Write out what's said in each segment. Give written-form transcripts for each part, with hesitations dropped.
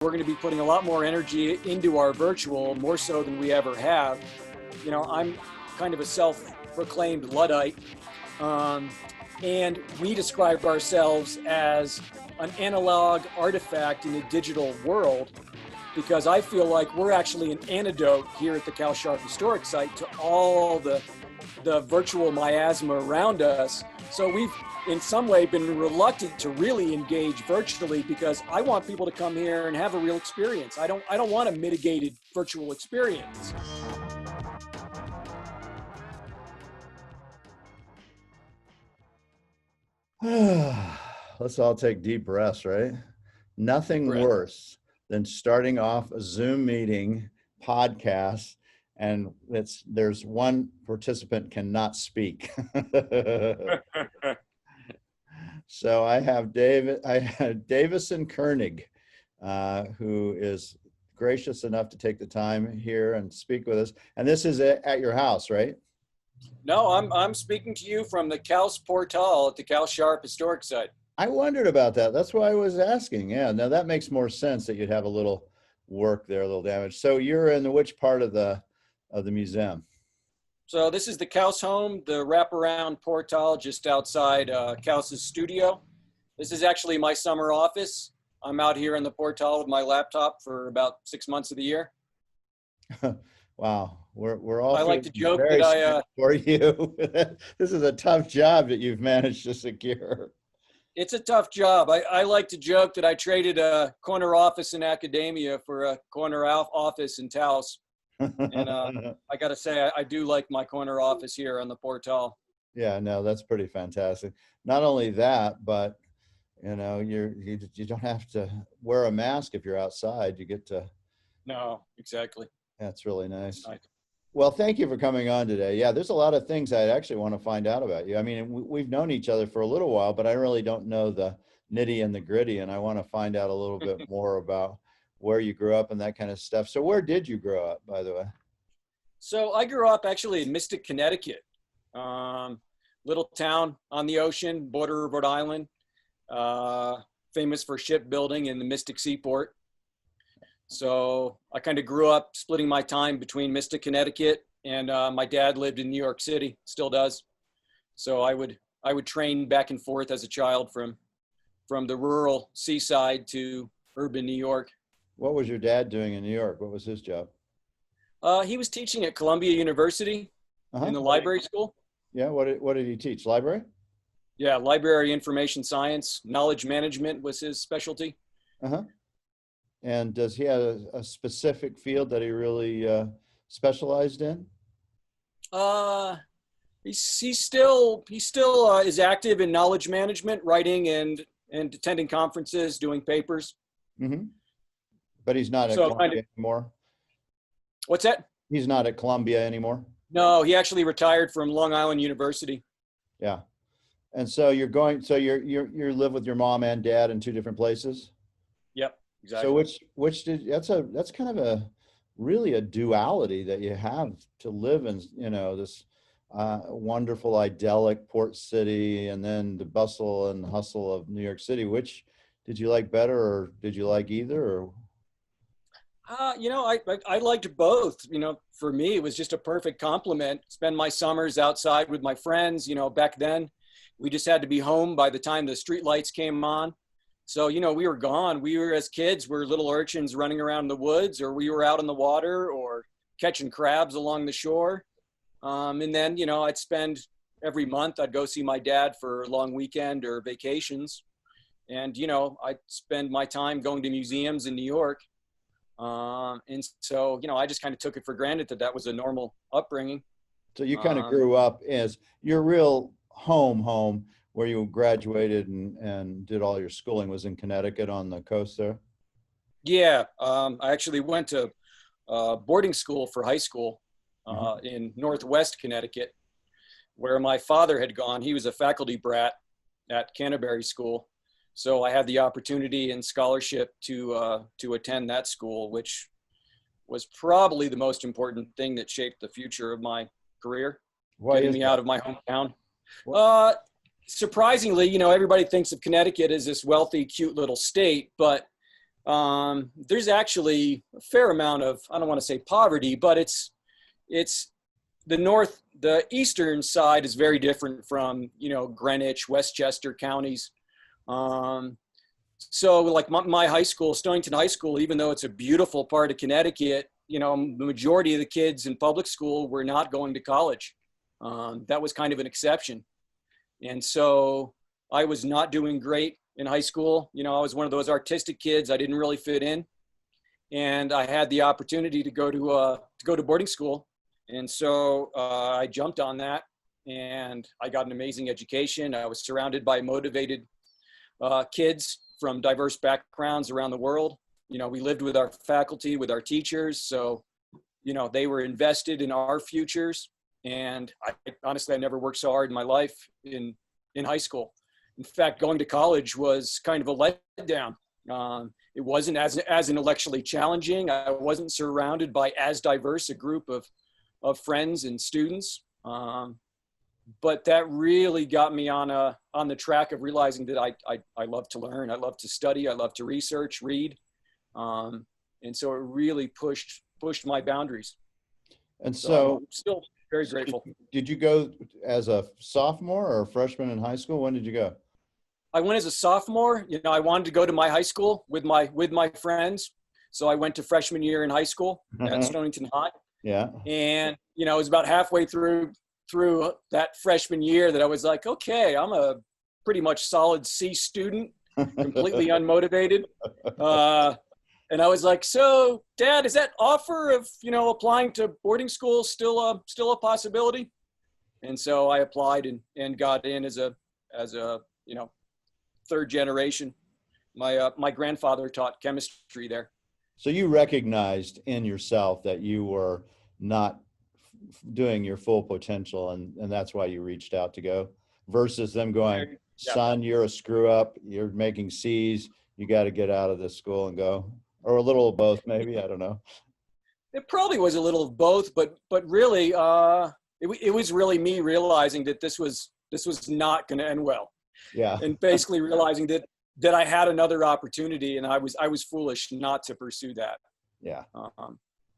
We're going to be putting a lot more energy into our virtual, more so than we ever have. You know, I'm kind of a self-proclaimed Luddite, and we describe ourselves as an analog artifact in a digital world, because I feel like we're actually an antidote here at the Couse-Sharp Historic Site to all the virtual miasma around us. So we've in some way been reluctant to really engage virtually, because I want people to come here and have a real experience. I don't want a mitigated virtual experience. Let's all take deep breaths, right? Nothing worse than starting off a Zoom meeting podcast and there's one participant cannot speak. So I have Davison Koenig, who is gracious enough to take the time here and speak with us. And this is at your house, right? No, I'm speaking to you from the Couse Portal at the Couse-Sharp Historic Site. I wondered about that. That's why I was asking. Yeah, now that makes more sense that you'd have a little work there, a little damage. So you're in which part of the museum? So this is the Couse home, the wraparound portal just outside Couse's studio. This is actually my summer office. I'm out here in the portal with my laptop for about 6 months of the year. Wow, we're all. I like to joke that for you. This is a tough job that you've managed to secure. It's a tough job. I like to joke that I traded a corner office in academia for a corner office in Taos. And I got to say, I do like my corner office here on the portal. Yeah, no, that's pretty fantastic. Not only that, but you know, you don't have to wear a mask if you're outside. You get to. No, exactly. That's really nice. Well, thank you for coming on today. Yeah, there's a lot of things I actually want to find out about you. I mean, we've known each other for a little while, but I really don't know the nitty and the gritty, and I want to find out a little bit more about where you grew up and that kind of stuff. So where did you grow up, by the way? So I grew up actually in Mystic, Connecticut, little town on the ocean, border of Rhode Island, famous for shipbuilding in the Mystic Seaport. So I kind of grew up splitting my time between Mystic, Connecticut, and my dad lived in New York City, still does. So I would train back and forth as a child from the rural seaside to urban New York. What was your dad doing in New York? What was his job? He was teaching at Columbia University in the library school. Yeah, what did he teach? Library? Yeah, library information science, knowledge management was his specialty. And does he have a specific field that he really specialized in? He still is active in knowledge management, writing and attending conferences, doing papers. Mm-hmm. But he's not at Columbia anymore? What's that? He's not at Columbia anymore? No, he actually retired from Long Island University. Yeah. And so you live with your mom and dad in two different places? Yep, exactly. So that's kind of a really a duality that you have to live in, you know, this wonderful idyllic port city and then the bustle and hustle of New York City. Which did you like better, or did you like either? Or you know, I liked both. You know, for me, it was just a perfect complement. Spend my summers outside with my friends. You know, back then, we just had to be home by the time the street lights came on. So, you know, we were gone. We were, as kids, we're little urchins running around the woods, or we were out in the water or catching crabs along the shore. And then, you know, I'd spend every month, I'd go see my dad for a long weekend or vacations. And, you know, I'd spend my time going to museums in New York. And so, you know, I just kind of took it for granted that was a normal upbringing. So you kind of grew up as your real home where you graduated and did all your schooling was in Connecticut on the coast there? Yeah, I actually went to boarding school for high school in Northwest Connecticut, where my father had gone. He was a faculty brat at Canterbury School. So I had the opportunity and scholarship to attend that school, which was probably the most important thing that shaped the future of my career, getting me out of my hometown. Surprisingly, you know, everybody thinks of Connecticut as this wealthy, cute little state, but There's actually a fair amount of, I don't want to say poverty, but it's the eastern side is very different from, Greenwich, Westchester counties. So like my high school, Stonington High School, even though it's a beautiful part of Connecticut, the majority of the kids in public school were not going to college. That was kind of an exception. And so I was not doing great in high school. I was one of those artistic kids. I didn't really fit in. And I had the opportunity to go to boarding school. And so I jumped on that, and I got an amazing education. I was surrounded by motivated kids from diverse backgrounds around the world. We lived with our faculty, with our teachers. So, they were invested in our futures. And honestly, I never worked so hard in my life in high school. In fact, going to college was kind of a letdown. It wasn't as intellectually challenging. I wasn't surrounded by as diverse a group of friends and students. But that really got me on the track of realizing that I love to learn. I love to study. I love to research, read. And so it really pushed my boundaries. And so I'm still very grateful. Did you go as a sophomore or a freshman in high school? When did you go? I went as a sophomore. I wanted to go to my high school with my friends. So I went to freshman year in high school at Stonington High. Yeah. And, it was about halfway through that freshman year that I was like, okay, I'm a pretty much solid C student, completely unmotivated. And I was like, so Dad, is that offer of, applying to boarding school still a possibility? And so I applied and got in as a third generation. My grandfather taught chemistry there. So you recognized in yourself that you were not doing your full potential, and that's why you reached out to go, versus them going, son, you're a screw up, you're making C's, you got to get out of this school and go, or a little of both, maybe, I don't know. It probably was a little of both, but really, it was really me realizing that this was not going to end well. Yeah. And basically realizing that I had another opportunity, and I was foolish not to pursue that. Yeah.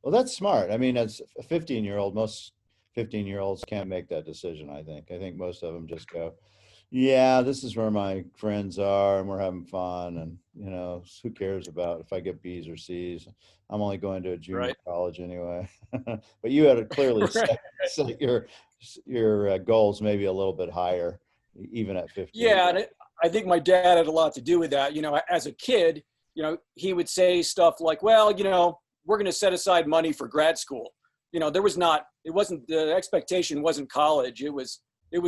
Well, that's smart. I mean, as a 15-year-old, most 15-year-olds can't make that decision, I think. I think most of them just go, yeah, this is where my friends are, and we're having fun, and, who cares about if I get B's or C's? I'm only going to a junior college anyway. But you had to clearly set your goals maybe a little bit higher, even at 15. Yeah, and I think my dad had a lot to do with that. As a kid, he would say stuff like, well, we're going to set aside money for grad school. The expectation wasn't college. It was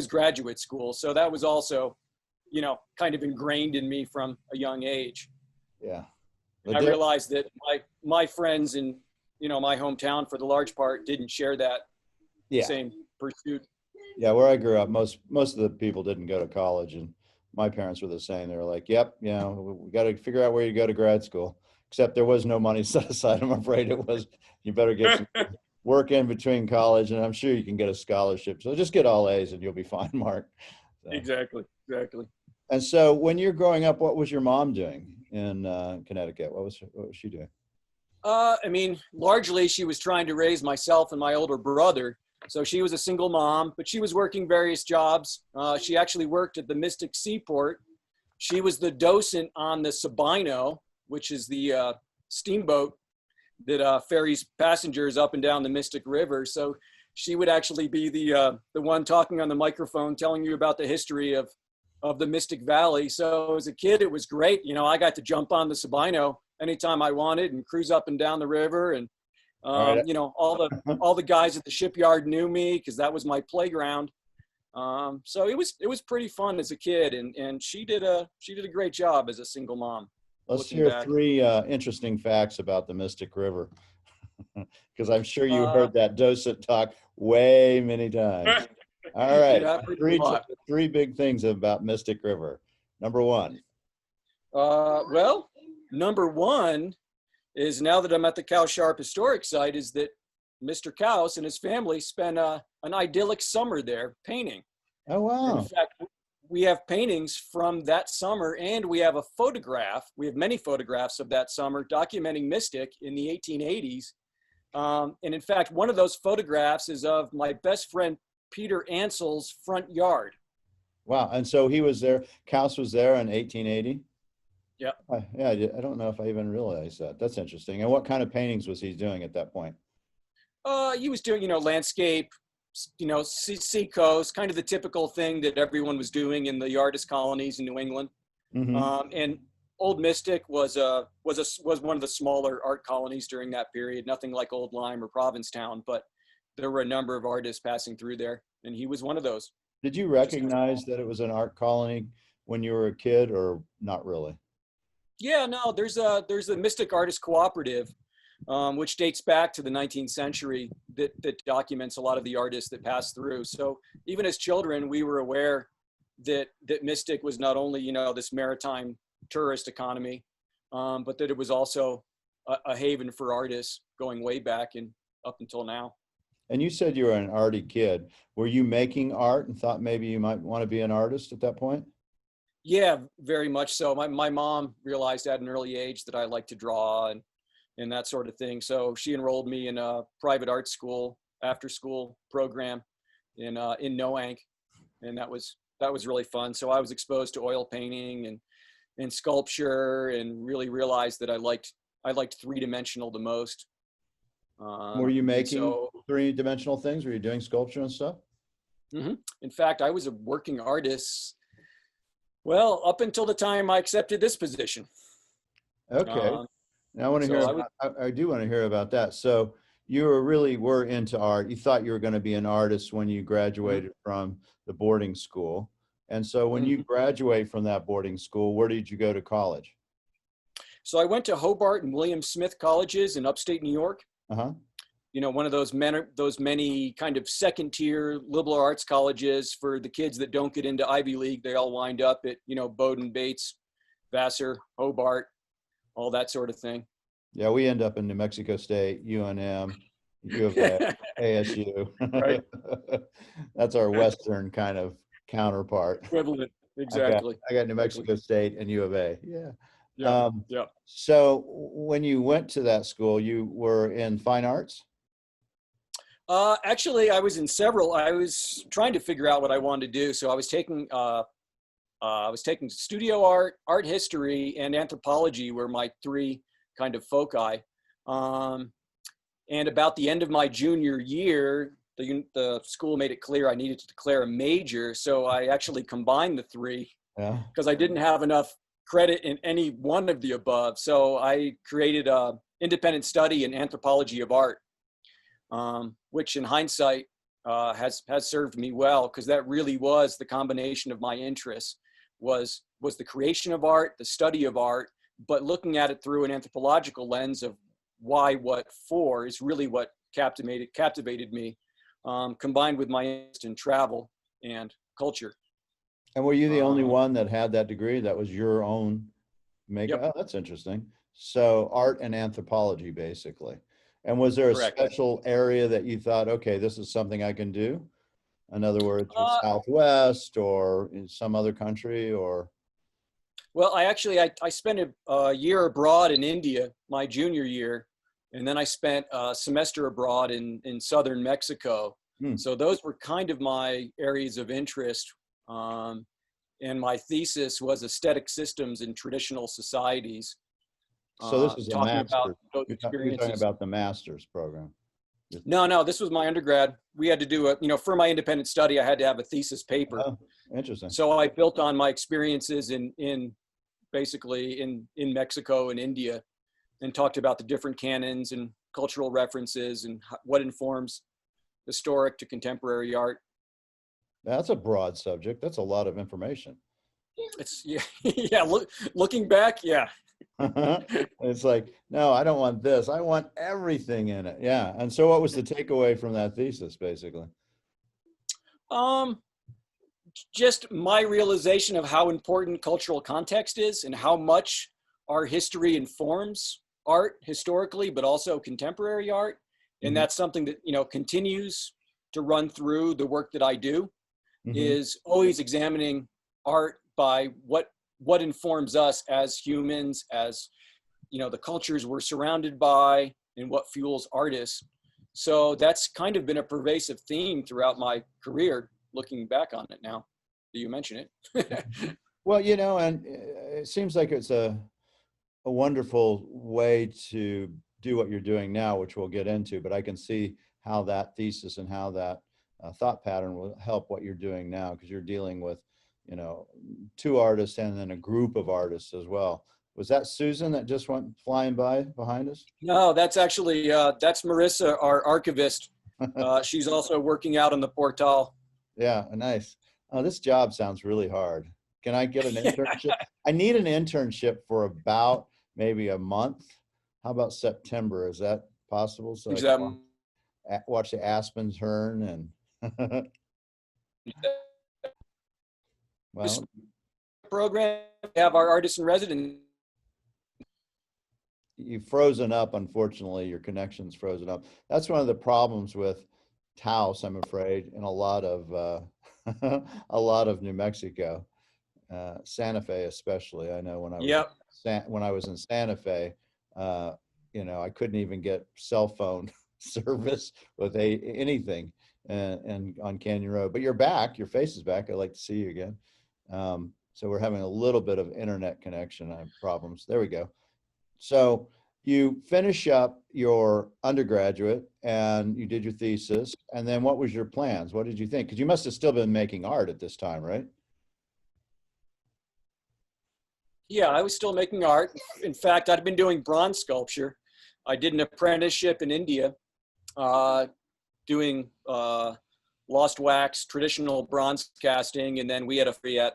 graduate school. So that was also, kind of ingrained in me from a young age. Yeah. I realized that my friends in, my hometown, for the large part, didn't share that same pursuit. Yeah. Where I grew up, most of the people didn't go to college, and my parents were the same. They were like, yep, we got to figure out where you go to grad school. Except there was no money set aside. I'm afraid it was, you better get some work in between college, and I'm sure you can get a scholarship. So just get all A's and you'll be fine, Mark. So. Exactly. And so when you're growing up, what was your mom doing in Connecticut? What was she doing? Largely she was trying to raise myself and my older brother. So she was a single mom, but she was working various jobs. She actually worked at the Mystic Seaport. She was the docent on the Sabino, which is the steamboat that ferries passengers up and down the Mystic River. So she would actually be the one talking on the microphone, telling you about the history of the Mystic Valley. So as a kid, it was great. I got to jump on the Sabino anytime I wanted and cruise up and down the river. And, all the guys at the shipyard knew me because that was my playground. So it was pretty fun as a kid. And she did a great job as a single mom. Let's hear 3 interesting facts about the Mystic River, because I'm sure you heard that docent talk way many times. All right, 3 big things about Mystic River. Number 1. Number 1 is, now that I'm at the Couse-Sharp Historic Site, is that Mr. Couse and his family spent an idyllic summer there painting. Oh, wow. In fact, we have paintings from that summer, and we have a photograph. We have many photographs of that summer documenting Mystic in the 1880s. And in fact, one of those photographs is of my best friend, Peter Ansell's front yard. Wow. And so he was there, Couse was there in 1880? Yeah. Yeah, I don't know if I even realized that. That's interesting. And what kind of paintings was he doing at that point? He was doing, landscape, seacoast, kind of the typical thing that everyone was doing in the artist colonies in New England. Mm-hmm. And Old Mystic was one of the smaller art colonies during that period. Nothing like Old Lyme or Provincetown, but there were a number of artists passing through there, and he was one of those. Did you recognize that it was an art colony when you were a kid, or not really? Yeah, no, there's a Mystic Artist Cooperative, which dates back to the 19th century, that documents a lot of the artists that passed through. So even as children, we were aware that Mystic was not only, this maritime tourist economy, but that it was also a haven for artists going way back and up until now. And you said you were an arty kid. Were you making art and thought maybe you might want to be an artist at that point? Yeah, very much so. My mom realized at an early age that I liked to draw and that sort of thing. So she enrolled me in a private art school, after school program in Noank. And that was really fun. So I was exposed to oil painting and sculpture, and really realized that I liked three-dimensional the most. Were you making three-dimensional things? Were you doing sculpture and stuff? Mm-hmm. In fact, I was a working artist, well, up until the time I accepted this position. Okay. Now I want to hear. I do want to hear about that. So you were into art. You thought you were going to be an artist when you graduated from the boarding school. And so when you graduate from that boarding school, where did you go to college? So I went to Hobart and William Smith colleges in upstate New York. Uh-huh. One of those many kind of second-tier liberal arts colleges for the kids that don't get into Ivy League. They all wind up at, Bowdoin, Bates, Vassar, Hobart, all that sort of thing. Yeah, we end up in New Mexico State, UNM, U of A, ASU. Right. That's our Western kind of counterpart. Equivalent, exactly. I got New Mexico State and U of A. Yeah. Yeah. So when you went to that school, you were in fine arts? Actually, I was in several. I was trying to figure out what I wanted to do. So I was taking studio art, art history, and anthropology were my three kind of foci. And about the end of my junior year, the school made it clear I needed to declare a major. So I actually combined the three because I didn't have enough credit in any one of the above. So I created a independent study in anthropology of art, which in hindsight has served me well, because that really was the combination of my interests, was the creation of art, the study of art, but looking at it through an anthropological lens of why, what, for is really what captivated me, combined with my interest in travel and culture. And were you the only one that had that degree? That was your own makeup? Yep. Oh, that's interesting. So art and anthropology, basically. And was there a Correct. special area that you thought, okay, this is something I can do? In other words, Southwest or in some other country, or? Well, I spent a year abroad in India, my junior year, and then I spent a semester abroad in southern Mexico. So those were kind of my areas of interest. And my thesis was aesthetic systems in traditional societies. So this is a master's. You're talking about the master's program. No, this was my undergrad. We had to do for my independent study, I had to have a thesis paper. Oh, interesting. So I built on my experiences basically in Mexico and India, and talked about the different canons and cultural references and what informs historic to contemporary art. That's a broad subject. That's a lot of information. It's looking back, yeah. It's like, no, I don't want this. I want everything in it. Yeah. And so what was the takeaway from that thesis, basically? Just my realization of how important cultural context is and how much our history informs art historically, but also contemporary art. And that's something that, continues to run through the work that I do, is always examining art by what informs us as humans, as, you know, the cultures we're surrounded by, and what fuels artists. So that's kind of been a pervasive theme throughout my career, looking back on it now that you mention it. Well, you know, and it seems like it's a wonderful way to do what you're doing now, which we'll get into, but I can see how that thesis and how that thought pattern will help what you're doing now, because you're dealing with, you know, two artists and then a group of artists as well. Was that Susan that just went flying by behind us? No, that's actually, that's Marissa, our archivist. She's also working out on the portal. Yeah, nice. This job sounds really hard. Can I get an internship? I need an internship for about maybe a month. How about September? Is that possible? So I can watch the aspens turn and well, program, we have our artists in residence. you've frozen up, unfortunately. Your connection's frozen up. That's one of the problems with Taos, I'm afraid, in a lot of a lot of New Mexico. Santa Fe especially. I know when I was when I was in Santa Fe, you know, I couldn't even get cell phone service with anything and on Canyon Road. But you're back, your face is back. I'd like to see you again. So we're having a little bit of internet connection problems. There we go. So you finish up your undergraduate and you did your thesis, and then what was your plans? What did you think? Because you must have still been making art at this time, right? Yeah, I was still making art. In fact, I'd been doing bronze sculpture. I did an apprenticeship in India, doing lost wax, traditional bronze casting, and then we had a free at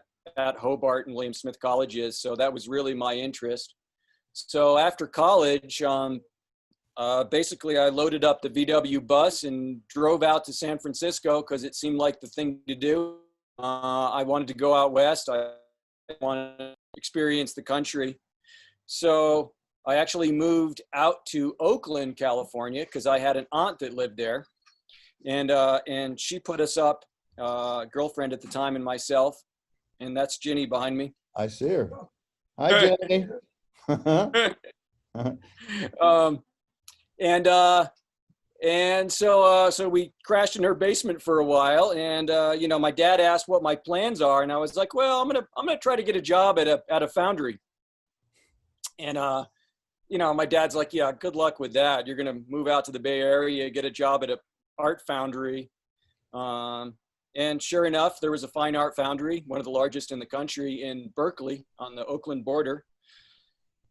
Hobart and William Smith colleges. So that was really my interest. So after college, basically I loaded up the VW bus and drove out to San Francisco because it seemed like the thing to do. I wanted to go out west. I wanted to experience the country. So I actually moved out to Oakland, California, because I had an aunt that lived there. And she put us up, girlfriend at the time and myself. And that's Ginny behind me. I see her. Hi, Ginny. And so we crashed in her basement for a while, and you know, my dad asked what my plans are, and I was like, well, I'm gonna try to get a job at a foundry. And you know, my dad's like, yeah, good luck with that. You're gonna move out to the Bay Area, get a job at a art foundry. And sure enough, there was a fine art foundry, one of the largest in the country, in Berkeley on the Oakland border.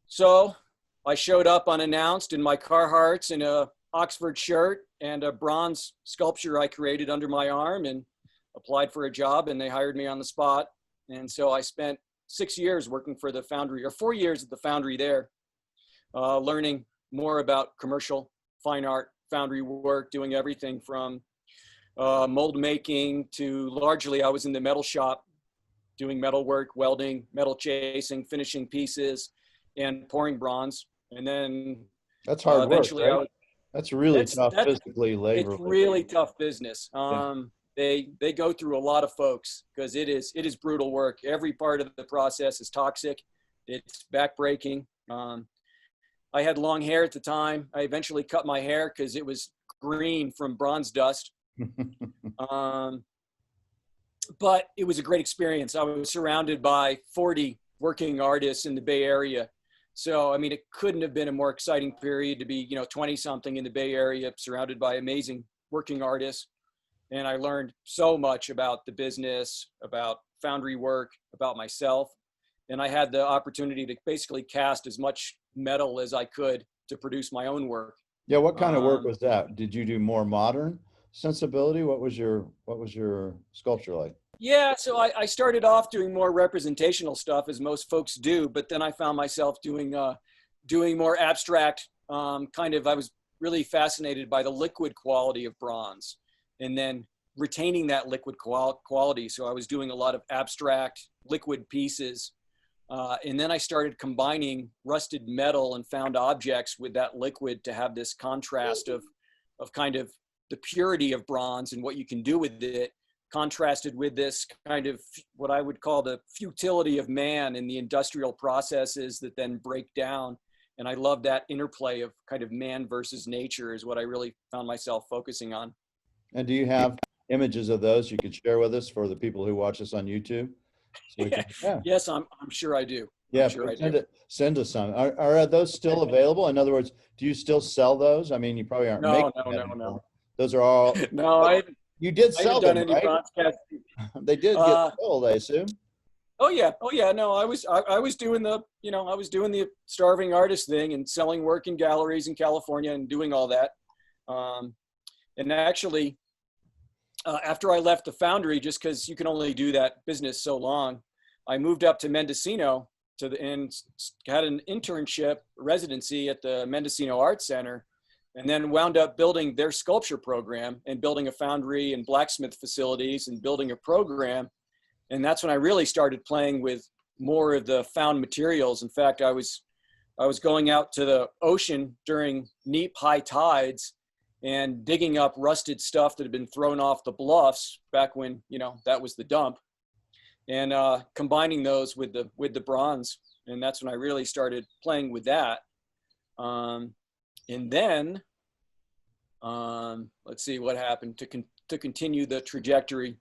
So I showed up unannounced in my Carhartts and a Oxford shirt and a bronze sculpture I created under my arm, and applied for a job, and they hired me on the spot. And so I spent 6 years working for the foundry, or 4 years at the foundry there, learning more about commercial fine art foundry work, doing everything from mold making to, largely I was in the metal shop doing metal work, welding, metal chasing, finishing pieces, and pouring bronze. And then that's hard work, right? That's really tough, physically, labor. It's really tough business. They go through a lot of folks because it is brutal work. Every part of the process is toxic. It's backbreaking. I had long hair at the time. I eventually cut my hair because it was green from bronze dust. But it was a great experience. I was surrounded by 40 working artists in the Bay Area. So, I mean, it couldn't have been a more exciting period to be, 20 something in the Bay Area, surrounded by amazing working artists. And I learned so much about the business, about foundry work, about myself. And I had the opportunity to basically cast as much metal as I could to produce my own work. Yeah. What kind of work was that? Did you do more modern sensibility? What was your sculpture like? Yeah, so I started off doing more representational stuff, as most folks do, but then I found myself doing more abstract I was really fascinated by the liquid quality of bronze, and then retaining that liquid quality. So I was doing a lot of abstract liquid pieces, and then I started combining rusted metal and found objects with that liquid to have this contrast of kind of the purity of bronze and what you can do with it, contrasted with this kind of what I would call the futility of man in the industrial processes that then break down. And I love that interplay of kind of man versus nature is what I really found myself focusing on. And do you have images of those you could share with us for the people who watch us on YouTube? So we can, yeah. Yes, I'm sure I do. Yeah, sure send us some. Are those still available? In other words, do you still sell those? I mean, you probably aren't making them. No. Those are all. No, you did sell them, any right? broadcasting. They did get sold, I assume. Oh yeah. No, I was doing the starving artist thing and selling work in galleries in California and doing all that. And actually, after I left the foundry, just because you can only do that business so long, I moved up to Mendocino and had an internship residency at the Mendocino Art Center, and then wound up building their sculpture program and building a foundry and blacksmith facilities and building a program. And that's when I really started playing with more of the found materials. In fact, I was going out to the ocean during neap high tides and digging up rusted stuff that had been thrown off the bluffs back when, that was the dump, and combining those with the bronze. And that's when I really started playing with that. And then, let's see what happened to continue the trajectory.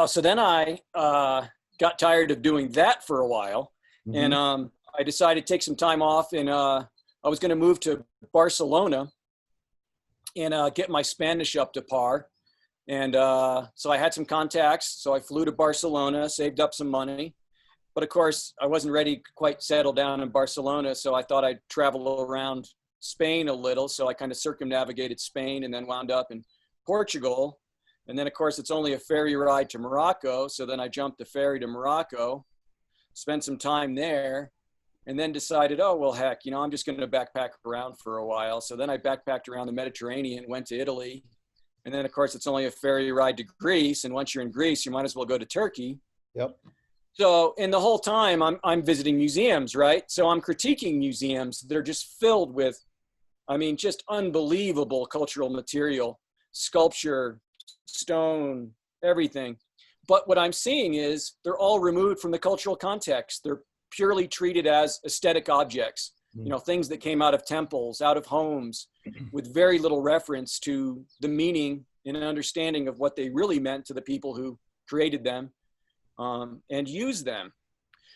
So then I got tired of doing that for a while. Mm-hmm. And I decided to take some time off, and I was going to move to Barcelona and get my Spanish up to par. And so I had some contacts. So I flew to Barcelona, saved up some money. But of course, I wasn't ready to quite settle down in Barcelona. So I thought I'd travel around Spain a little. So I kind of circumnavigated Spain and then wound up in Portugal. And then, of course, it's only a ferry ride to Morocco. So then I jumped the ferry to Morocco, spent some time there, and then decided, oh, well, heck, I'm just going to backpack around for a while. So then I backpacked around the Mediterranean, went to Italy. And then, of course, it's only a ferry ride to Greece. And once you're in Greece, you might as well go to Turkey. Yep. So in the whole time, I'm visiting museums, right? So I'm critiquing museums that are just filled with, just unbelievable cultural material, sculpture, stone, everything. But what I'm seeing is they're all removed from the cultural context. They're purely treated as aesthetic objects, things that came out of temples, out of homes, with very little reference to the meaning and understanding of what they really meant to the people who created them and used them.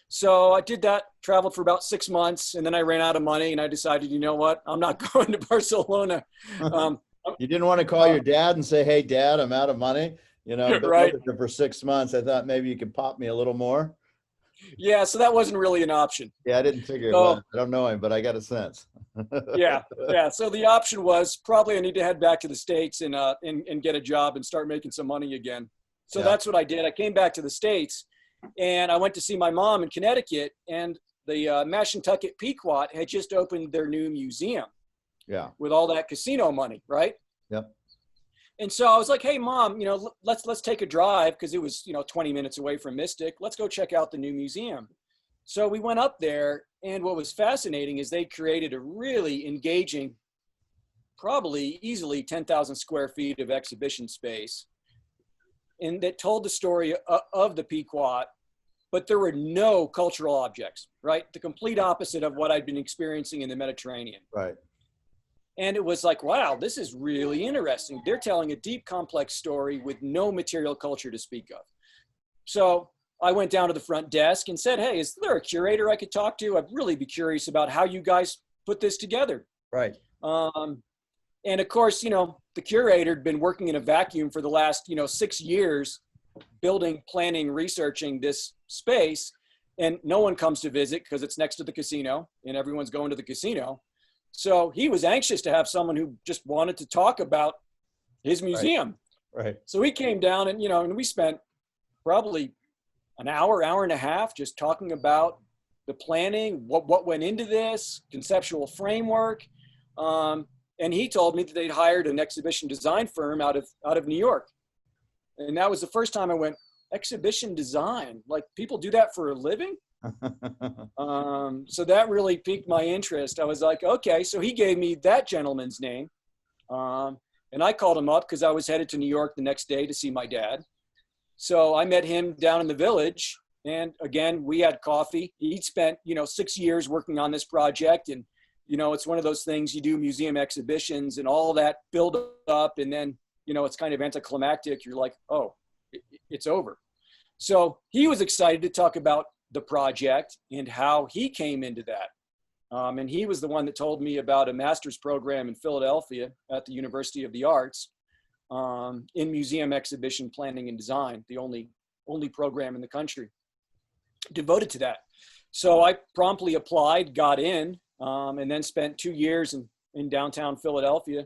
So I did that, traveled for about 6 months, and then I ran out of money, and I decided, you know what, I'm not going to Barcelona. You didn't want to call your dad and say, hey, Dad, I'm out of money. I've been right. for 6 months. I thought maybe you could pop me a little more. Yeah, so that wasn't really an option. Yeah, I didn't figure it was. I don't know him, but I got a sense. Yeah. So the option was probably I need to head back to the States and get a job and start making some money again. So that's what I did. I came back to the States, and I went to see my mom in Connecticut, and the Mashantucket Pequot had just opened their new museum. Yeah. With all that casino money, right? Yep. And so I was like, hey, Mom, let's take a drive, because it was, 20 minutes away from Mystic. Let's go check out the new museum. So we went up there, and what was fascinating is they created a really engaging, probably easily 10,000 square feet of exhibition space, and that told the story of the Pequot, but there were no cultural objects, right? The complete opposite of what I'd been experiencing in the Mediterranean. Right. And it was like, wow, this is really interesting. They're telling a deep, complex story with no material culture to speak of. So I went down to the front desk and said, hey, is there a curator I could talk to? I'd really be curious about how you guys put this together. Right. And of course, the curator had been working in a vacuum for the last, 6 years, building, planning, researching this space. And no one comes to visit because it's next to the casino and everyone's going to the casino. So he was anxious to have someone who just wanted to talk about his museum. Right. So he came down and, and we spent probably an hour and a half just talking about the planning, what went into this, conceptual framework. And he told me that they'd hired an exhibition design firm out of New York. And that was the first time I went, exhibition design? Like, people do that for a living? So that really piqued my interest. I was like, okay. So he gave me that gentleman's name. And I called him up because I was headed to New York the next day to see my dad. So I met him down in the village. And again, we had coffee. He'd spent, 6 years working on this project. And, it's one of those things, you do museum exhibitions and all that build up. And then, it's kind of anticlimactic. You're like, oh, it's over. So he was excited to talk about the project and how he came into that. And he was the one that told me about a master's program in Philadelphia at the University of the Arts in museum exhibition planning and design, the only program in the country devoted to that. So I promptly applied, got in, and then spent 2 years in downtown Philadelphia,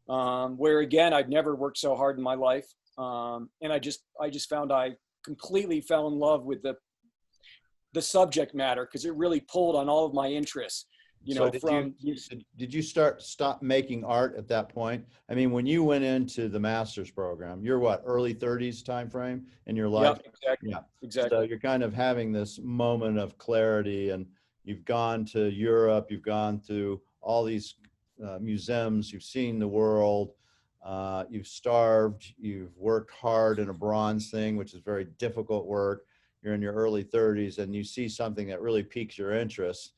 where again, I'd never worked so hard in my life. And I just found I completely fell in love with the subject matter, because it really pulled on all of my interests. Did you stop making art at that point? I mean, when you went into the master's program, you're what, early 30s time frame in your life? Yep, exactly. Yeah, exactly. So you're kind of having this moment of clarity, and you've gone to Europe, you've gone to all these museums, you've seen the world, you've starved, you've worked hard in a bronze thing, which is very difficult work. You're in your early 30s and you see something that really piques your interest.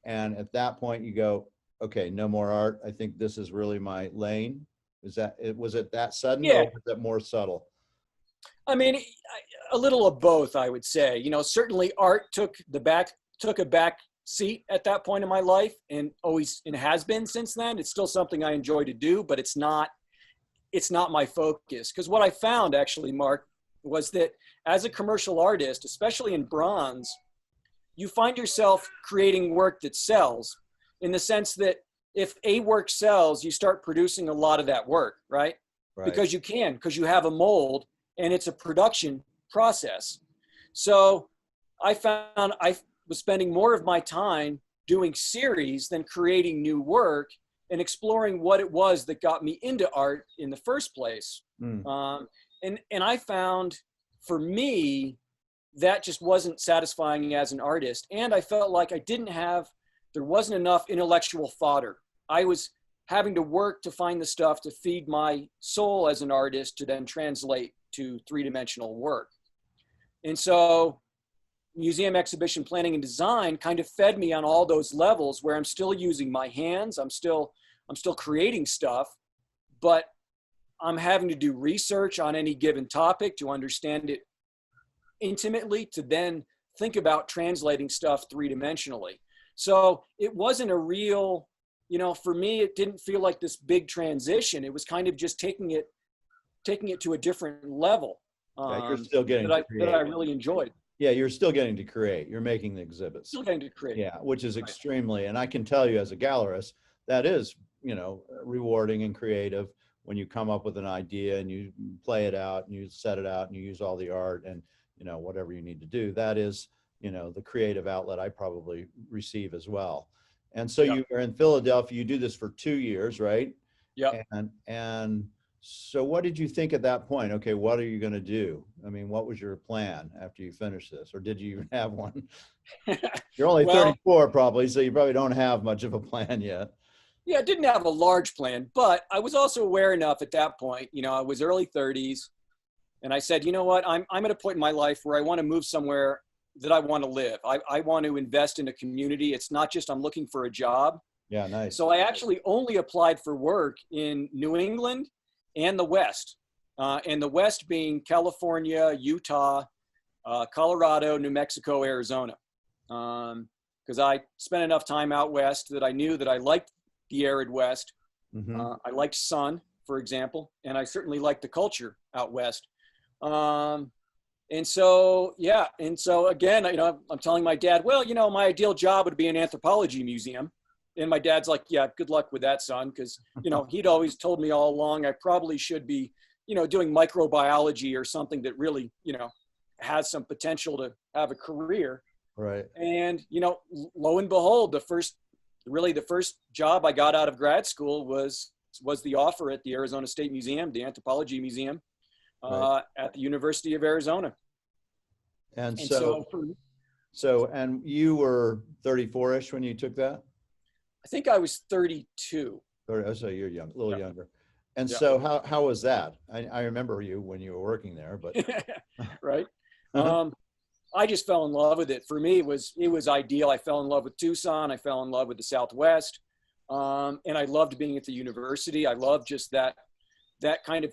And at that point you go, okay, no more art. I think this is really my lane. Was it that sudden, Yeah. or was it more subtle? I mean, a little of both, I would say. Certainly art took a back seat at that point in my life, and has been since then. It's still something I enjoy to do, but it's not my focus. Because what I found actually, Mark, was that as a commercial artist, especially in bronze, you find yourself creating work that sells, in the sense that if a work sells, you start producing a lot of that work, right? Because you have a mold and it's a production process. So I found I was spending more of my time doing series than creating new work and exploring what it was that got me into art in the first place. And I found, for me, that just wasn't satisfying as an artist. And I felt like there wasn't enough intellectual fodder. I was having to work to find the stuff to feed my soul as an artist to then translate to three-dimensional work. And so museum exhibition planning and design kind of fed me on all those levels, where I'm still using my hands, I'm still creating stuff, but I'm having to do research on any given topic to understand it intimately, to then think about translating stuff three-dimensionally. So it wasn't a real, for me, it didn't feel like this big transition. It was kind of just taking it to a different level. You're still getting that I really enjoyed. Yeah, you're still getting to create. You're making the exhibits. Still getting to create. Yeah, which is extremely, and I can tell you as a gallerist, that is, rewarding and creative when you come up with an idea and you play it out and you set it out and you use all the art and, whatever you need to do. That is, the creative outlet I probably receive as well. And so you are in Philadelphia, you do this for 2 years, right? Yeah. And so what did you think at that point? Okay, what are you going to do? I mean, what was your plan after you finished this? Or did you even have one? You're only 34 probably, so you probably don't have much of a plan yet. Yeah, I didn't have a large plan, but I was also aware enough at that point, I was early 30s, and I said, you know what, I'm at a point in my life where I want to move somewhere that I want to live. I want to invest in a community. It's not just I'm looking for a job. Yeah, nice. So I actually only applied for work in New England and the West, and the West being California, Utah, Colorado, New Mexico, Arizona. Because I spent enough time out West that I knew that I liked the arid West. I liked sun, for example, and I certainly liked the culture out West. And so again, I'm telling my dad, well, my ideal job would be an anthropology museum. And my dad's like, yeah, good luck with that, son. Because, he'd always told me all along, I probably should be, doing microbiology or something that really, has some potential to have a career. Right. And, lo and behold, the first job I got out of grad school was the offer at the Arizona State Museum, the Anthropology Museum, at the University of Arizona. And you were 34-ish when you took that? I think I was 32. So you're young, a little younger. And Yeah. so how was that? I remember you when you were working there, but Right. I just fell in love with it. For me, it was ideal. I fell in love with Tucson. I fell in love with the Southwest. And I loved being at the university. I loved just that kind of,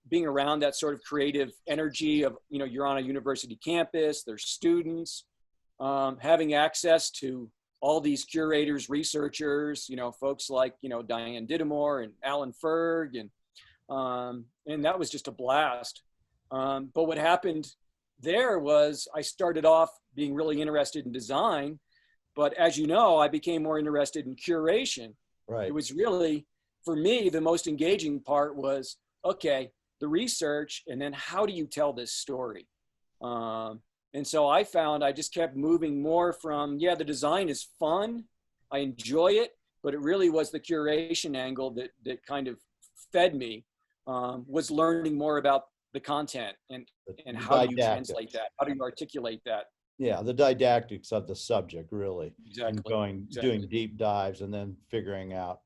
being around that sort of creative energy of, you know, you're on a university campus, there's students, having access to all these curators, researchers, you know, folks like, you know, Diane Didamore and Alan Ferg, and that was just a blast. But what happened there was I started off being really interested in design, but as you know, I became more interested in curation. right. It was really, for me, the most engaging part was, okay, the research, and then how do you tell this story? And so I found I just kept moving more from, yeah, the design is fun, I enjoy it, but it really was the curation angle that kind of fed me, was learning more about the content and how do you translate that? How do you articulate that? Yeah, the didactics of the subject, really. Exactly. And doing deep dives and then figuring out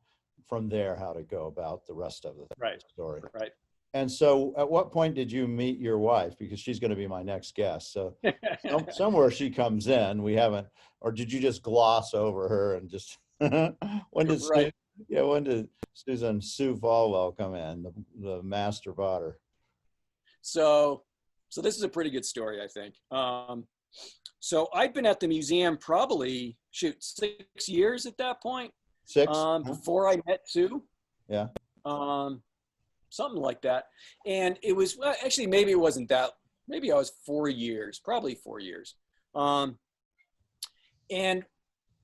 from there how to go about the rest of the story. Right. And so at what point did you meet your wife? Because she's going to be my next guest. So somewhere she comes in, we haven't, or did you just gloss over her and just, when did Susan Sue Folwell come in, the master botter? So this is a pretty good story, I think. So I'd been at the museum probably, 6 years at that point. 6? Before I met Sue. Yeah. Something like that. And it was, well, actually, maybe it wasn't that, maybe I was 4 years, probably 4 years. And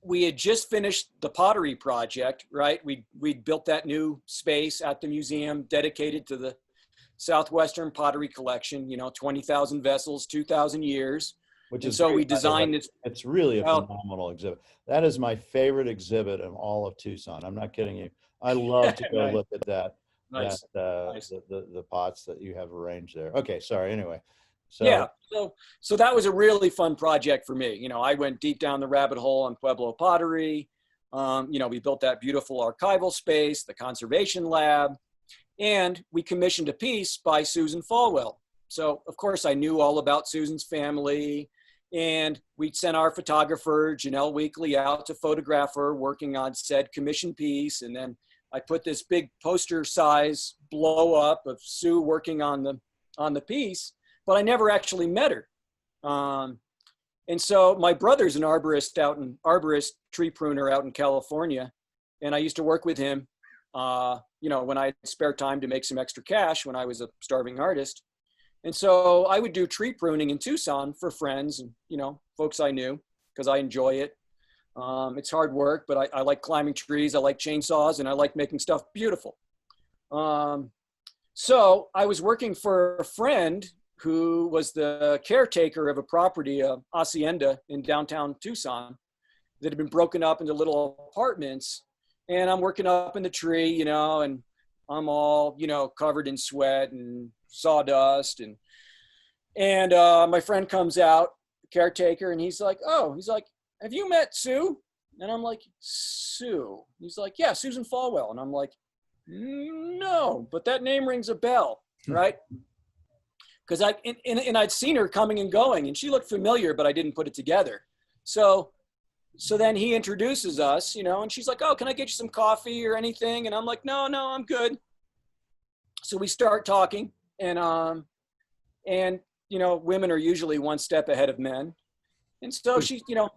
we had just finished the pottery project, right? We'd built that new space at the museum dedicated to the Southwestern pottery collection, you know, 20,000 vessels, 2,000 years. Which is so great, we designed it. It's really a phenomenal exhibit. That is my favorite exhibit in all of Tucson. I'm not kidding you. I love to go look at that. Nice. The pots that you have arranged there. Okay, sorry. Anyway, so yeah, so that was a really fun project for me. You know, I went deep down the rabbit hole on Pueblo pottery. You know, we built that beautiful archival space, the conservation lab, and we commissioned a piece by Susan Folwell. So of course I knew all about Susan's family, and we'd sent our photographer Janelle Weekly out to photograph her working on said commission piece, and then I put this big poster size blow up of Sue working on the piece, but I never actually met her. And so my brother's an arborist tree pruner out in California. And I used to work with him, you know, when I had spare time to make some extra cash when I was a starving artist. And so I would do tree pruning in Tucson for friends and, you know, folks I knew, because I enjoy it. It's hard work, but I like climbing trees. I like chainsaws, and I like making stuff beautiful. So I was working for a friend who was the caretaker of a property, hacienda in downtown Tucson, that had been broken up into little apartments. And I'm working up in the tree, you know, and I'm all, you know, covered in sweat and sawdust. And my friend comes out, the caretaker, and he's like, have you met Sue? And I'm like, Sue? He's like, yeah, Susan Folwell. And I'm like, no, but that name rings a bell, right? Because I'd seen her coming and going, and she looked familiar, but I didn't put it together. So then he introduces us, you know, and she's like, oh, can I get you some coffee or anything? And I'm like, no, I'm good. So we start talking, and you know, women are usually one step ahead of men. And so she's, you know,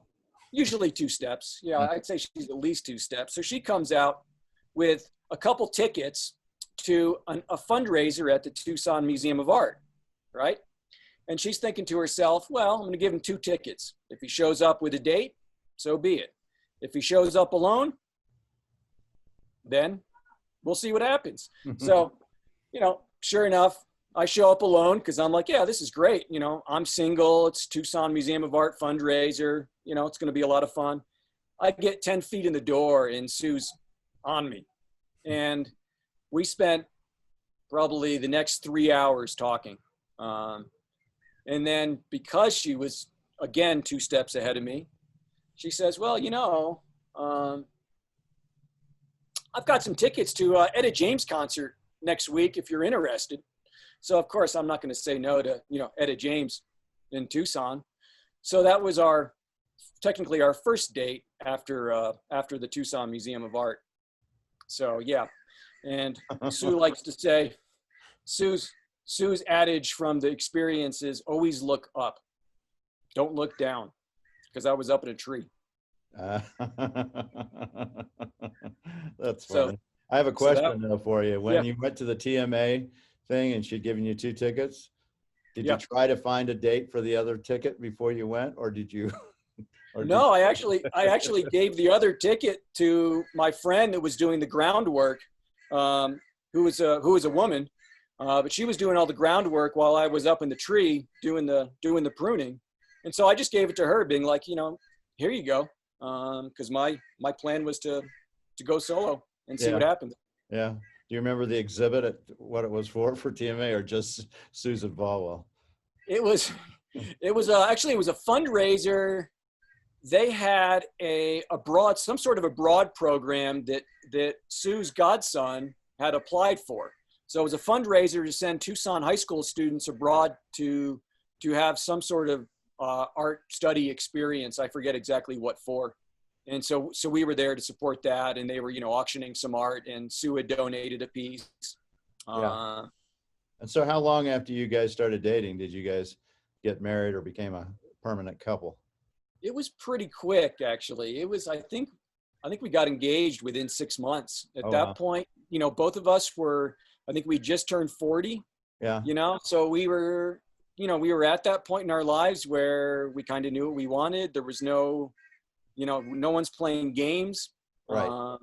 usually 2 steps. Yeah, I'd say she's at least 2 steps. So she comes out with a couple tickets to a fundraiser at the Tucson Museum of Art, right? And she's thinking to herself, well, I'm going to give him 2 tickets. If he shows up with a date, so be it. If he shows up alone, then we'll see what happens. So, you know, sure enough, I show up alone because I'm like, yeah, this is great. You know, I'm single. It's Tucson Museum of Art fundraiser. You know, it's going to be a lot of fun. I get 10 feet in the door and Sue's on me. And we spent probably the next 3 hours talking. And then because she was, again, 2 steps ahead of me, she says, well, you know, I've got some tickets to Etta James concert next week if you're interested. So of course I'm not going to say no to, Etta James in Tucson. So that was technically our first date after the Tucson Museum of Art. So yeah, and Sue likes to say, Sue's adage from the experience is always look up, don't look down, because I was up in a tree. That's So, funny. I have a question though for you. When you went to the TMA thing and she'd given you 2 tickets, did you try to find a date for the other ticket before you went, or did you? No, I actually gave the other ticket to my friend that was doing the groundwork, who was a woman, but she was doing all the groundwork while I was up in the tree doing the pruning, and so I just gave it to her, being like, here you go, because my plan was to go solo and see what happens. Yeah. Do you remember the exhibit, what it was for TMA, or just Susan Folwell? It was actually a fundraiser. They had some sort of a broad program that Sue's godson had applied for. So it was a fundraiser to send Tucson high school students abroad to have some sort of art study experience. I forget exactly what for. And so we were there to support that, and they were, auctioning some art, and Sue had donated a piece. And so how long after you guys started dating did you guys get married or became a permanent couple? It was pretty quick, actually. It was, I think we got engaged within 6 months. At that point, both of us I think we just turned 40. Yeah. So we were at that point in our lives where we kind of knew what we wanted. There was no one's playing games. Right.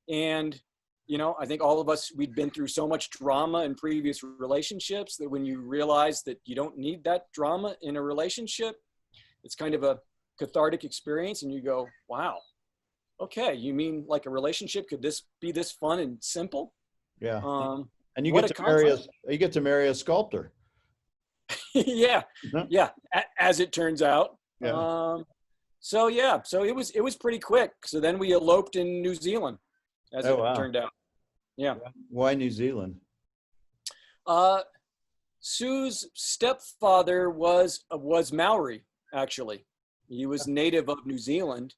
And, I think all of us, we'd been through so much drama in previous relationships that when you realize that you don't need that drama in a relationship, it's kind of a cathartic experience, and you go, wow, okay, you mean like a relationship could be this fun and simple? Yeah. And you get to marry a sculptor. Yeah. As it turns out. Yeah. So it was pretty quick. So then we eloped in New Zealand, as it turned out. Yeah. Why New Zealand? Sue's stepfather was Maori, actually. He was native of New Zealand,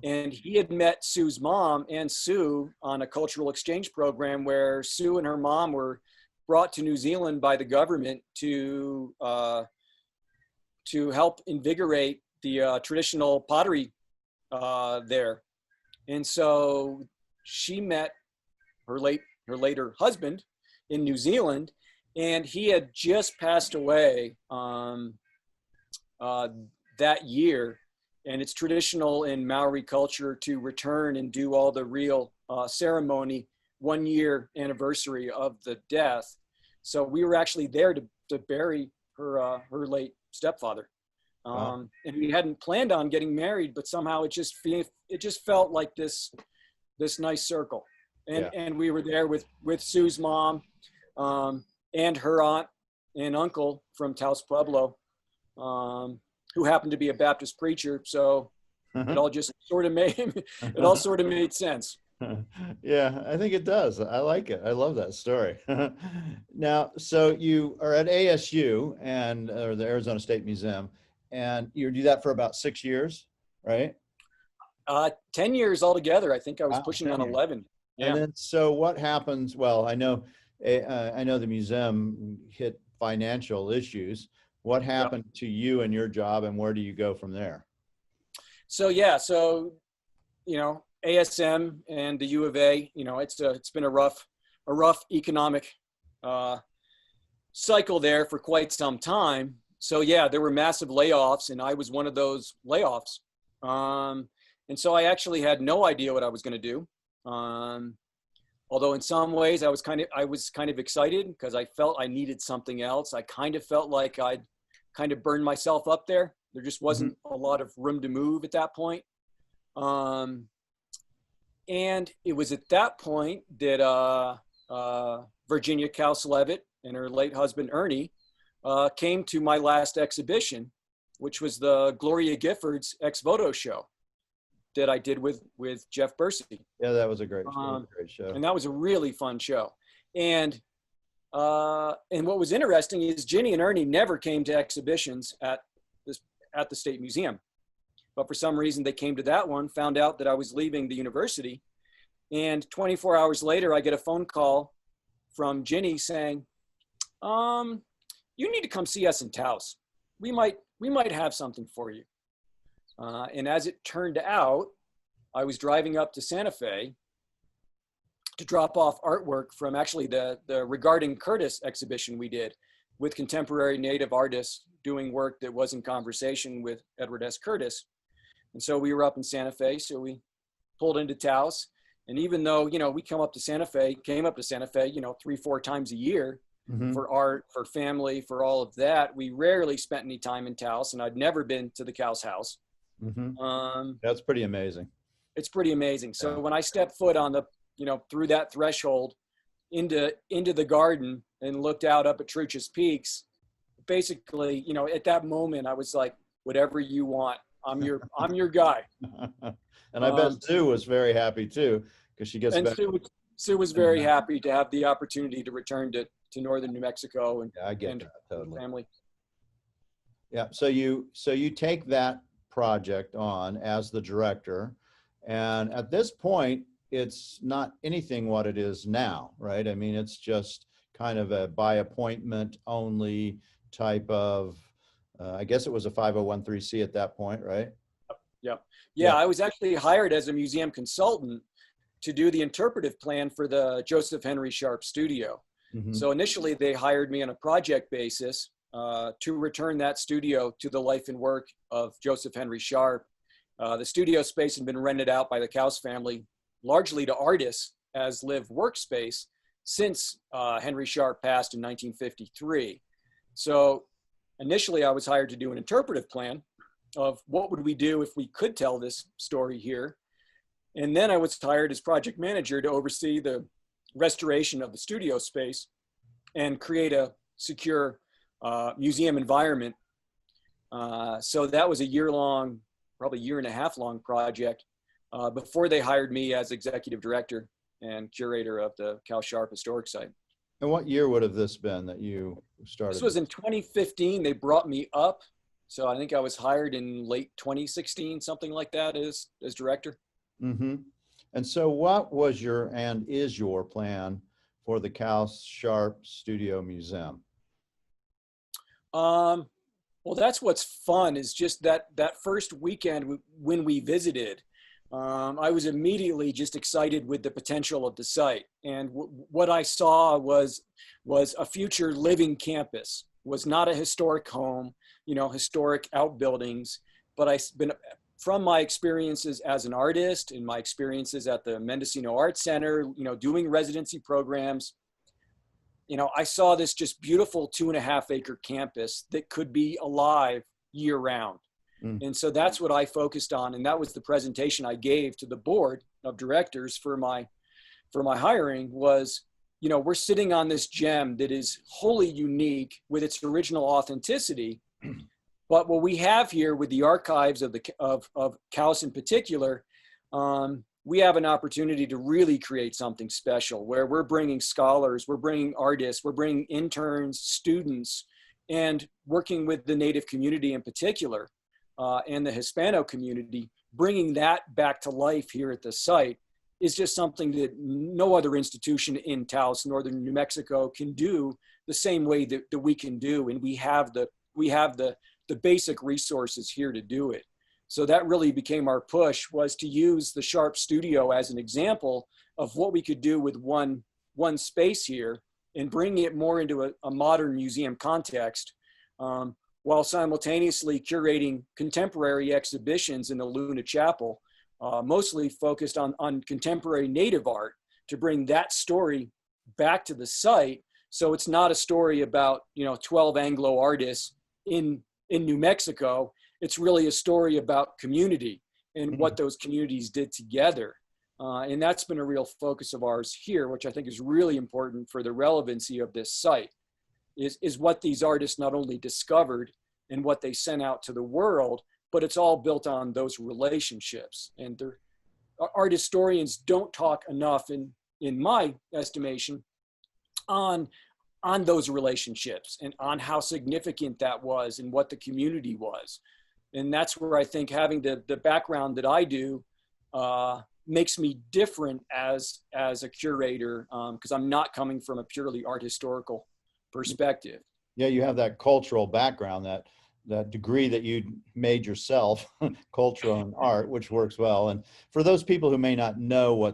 and he had met Sue's mom and Sue on a cultural exchange program where Sue and her mom were brought to New Zealand by the government to help invigorate the traditional pottery there. And so she met her later husband in New Zealand, and he had just passed away that year. And it's traditional in Maori culture to return and do all the real ceremony 1 year anniversary of the death. So we were actually there to bury her late stepfather. And we hadn't planned on getting married, but somehow it just felt like this nice circle. And we were there with Sue's mom and her aunt and uncle from Taos, Pueblo, who happened to be a Baptist preacher. So it all just sort of made sense. Yeah, I think it does. I like it. I love that story. Now, so you are at ASU or the Arizona State Museum, and you do that for about 6 years, right? 10 years altogether. I think I was pushing on 11. Yeah. And then, so what happens? Well, I know the museum hit financial issues. What happened to you and your job, and where do you go from there? So ASM and the U of A, it's been a rough economic cycle there for quite some time. So there were massive layoffs, and I was one of those layoffs. And so I actually had no idea what I was going to do. Although in some ways I was kind of excited because I felt I needed something else. I kind of felt like I'd kind of burned myself up there. There just wasn't a lot of room to move at that point. And it was at that point that Virginia Couse-Levitt and her late husband Ernie came to my last exhibition, which was the Gloria Gifford's Ex Voto show. that I did with Jeff Bursey. Yeah, that was a great show. And that was a really fun show. And what was interesting is Ginny and Ernie never came to exhibitions at the State Museum. But for some reason, they came to that one, found out that I was leaving the university. And 24 hours later, I get a phone call from Ginny saying, you need to come see us in Taos. We might have something for you. And as it turned out, I was driving up to Santa Fe to drop off artwork from actually the Regarding Curtis exhibition we did with contemporary Native artists doing work that was in conversation with Edward S. Curtis. And so we were up in Santa Fe, so we pulled into Taos. And even though, we came up to Santa Fe, 3-4 times a year for art, for family, for all of that, we rarely spent any time in Taos, and I'd never been to the Couse house. That's pretty amazing. It's pretty amazing. So when I stepped foot on the, through that threshold into the garden and looked out up at Truchas Peaks, basically, at that moment, I was like, whatever you want, I'm your guy. And I bet Sue was very happy too, because she gets back. Sue was very happy to have the opportunity to return to northern New Mexico and, I get that, totally. Family. Yeah. So you take that project on as the director, and at this point, it's not anything what it is now, right? I mean, it's just kind of a by appointment only type of. I guess it was a 501(c) at that point, right? Yeah, I was actually hired as a museum consultant to do the interpretive plan for the Joseph Henry Sharp studio. So initially they hired me on a project basis to return that studio to the life and work of Joseph Henry Sharp. The studio space had been rented out by the Couse family, largely to artists as live workspace since Henry Sharp passed in 1953. So initially I was hired to do an interpretive plan of what would we do if we could tell this story here. And then I was hired as project manager to oversee the restoration of the studio space and create a secure museum environment. So that was a year-long, probably year and a half long project before they hired me as executive director and curator of the Couse-Sharp Historic Site. And what year would have this been that you started? This was in 2015. They brought me up. So I think I was hired in late 2016, something like that, as director. And so what was and is your plan for the Couse-Sharp Studio Museum? Well, that's what's fun is just that first weekend when we visited, I was immediately just excited with the potential of the site. And what I saw was a future living campus, was not a historic home, historic outbuildings, but from my experiences as an artist and my experiences at the Mendocino Art Center, doing residency programs, I saw this just beautiful 2.5 acre campus that could be alive year round. And so that's what I focused on. And that was the presentation I gave to the board of directors for my hiring was, we're sitting on this gem that is wholly unique with its original authenticity. But what we have here with the archives of Couse in particular, we have an opportunity to really create something special where we're bringing scholars, we're bringing artists, we're bringing interns, students, and working with the Native community in particular, and the Hispano community, bringing that back to life here at the site is just something that no other institution in Taos, northern New Mexico, can do the same way that we can do. And we have the basic resources here to do it. So that really became our push, was to use the Sharp Studio as an example of what we could do with one space here and bringing it more into a modern museum context, while simultaneously curating contemporary exhibitions in the Luna Chapel, mostly focused on contemporary Native art, to bring that story back to the site. So it's not a story about 12 Anglo artists in New Mexico. It's really a story about community and what those communities did together. And that's been a real focus of ours here, which I think is really important for the relevancy of this site, is what these artists not only discovered and what they sent out to the world, but it's all built on those relationships. And art historians don't talk enough, in my estimation, on those relationships and on how significant that was and what the community was. And that's where I think having the background that I do makes me different as a curator, because I'm not coming from a purely art historical perspective. Yeah, you have that cultural background, that degree that you made yourself, cultural and art, which works well. And for those people who may not know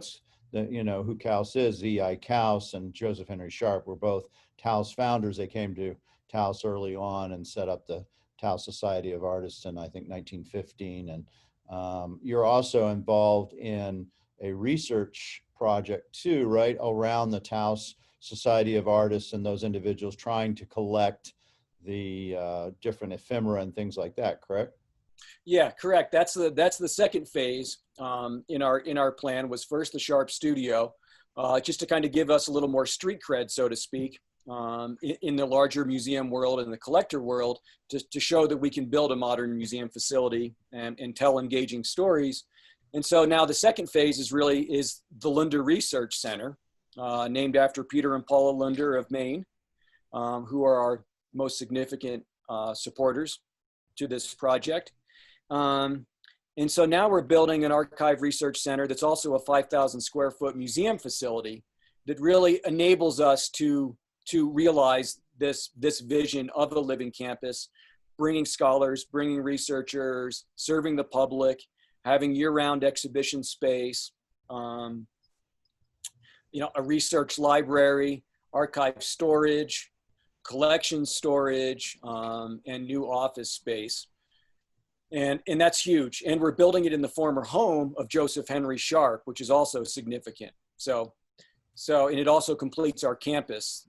who Couse is, E.I. Couse and Joseph Henry Sharp were both Taos founders. They came to Taos early on and set up the Taos Society of Artists in, I think, 1915. And you're also involved in a research project too, right, around the Taos Society of Artists and those individuals trying to collect the different ephemera and things like that, correct? Yeah, correct. That's the second phase in our plan. Was first the Sharp Studio, just to kind of give us a little more street cred, so to speak, in the larger museum world and the collector world, to show that we can build a modern museum facility and tell engaging stories. And so now the second phase is the Lunder Research Center, named after Peter and Paula Lunder of Maine, who are our most significant supporters to this project. And so now we're building an archive research center that's also a 5,000 square foot museum facility that really enables us to realize this vision of a living campus, bringing scholars, bringing researchers, serving the public, having year-round exhibition space, a research library, archive storage, collection storage, and new office space. And that's huge. And we're building it in the former home of Joseph Henry Sharp, which is also significant. So, and it also completes our campus.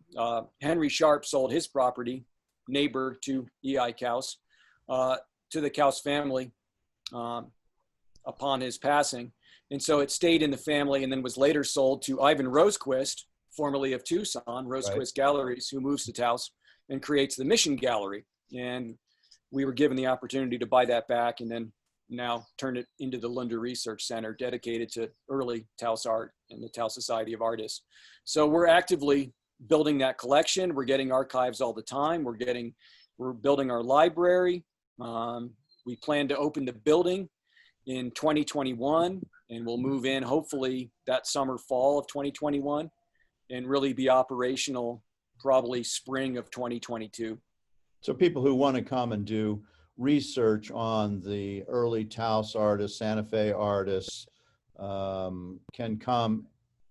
Henry Sharp sold his property, neighbor to E.I. Couse, to the Couse family upon his passing. And so it stayed in the family and then was later sold to Ivan Rosequist, formerly of Tucson, Rosequist Right. Galleries, who moves to Taos and creates the Mission Gallery. And we were given the opportunity to buy that back and then now turn it into the Lunder Research Center, dedicated to early Taos art and the Taos Society of Artists. So we're actively building that collection. We're getting archives all the time. We're building our library. We plan to open the building in 2021, and we'll move in hopefully that summer, fall of 2021, and really be operational probably spring of 2022. So people who want to come and do research on the early Taos artists, Santa Fe artists, can come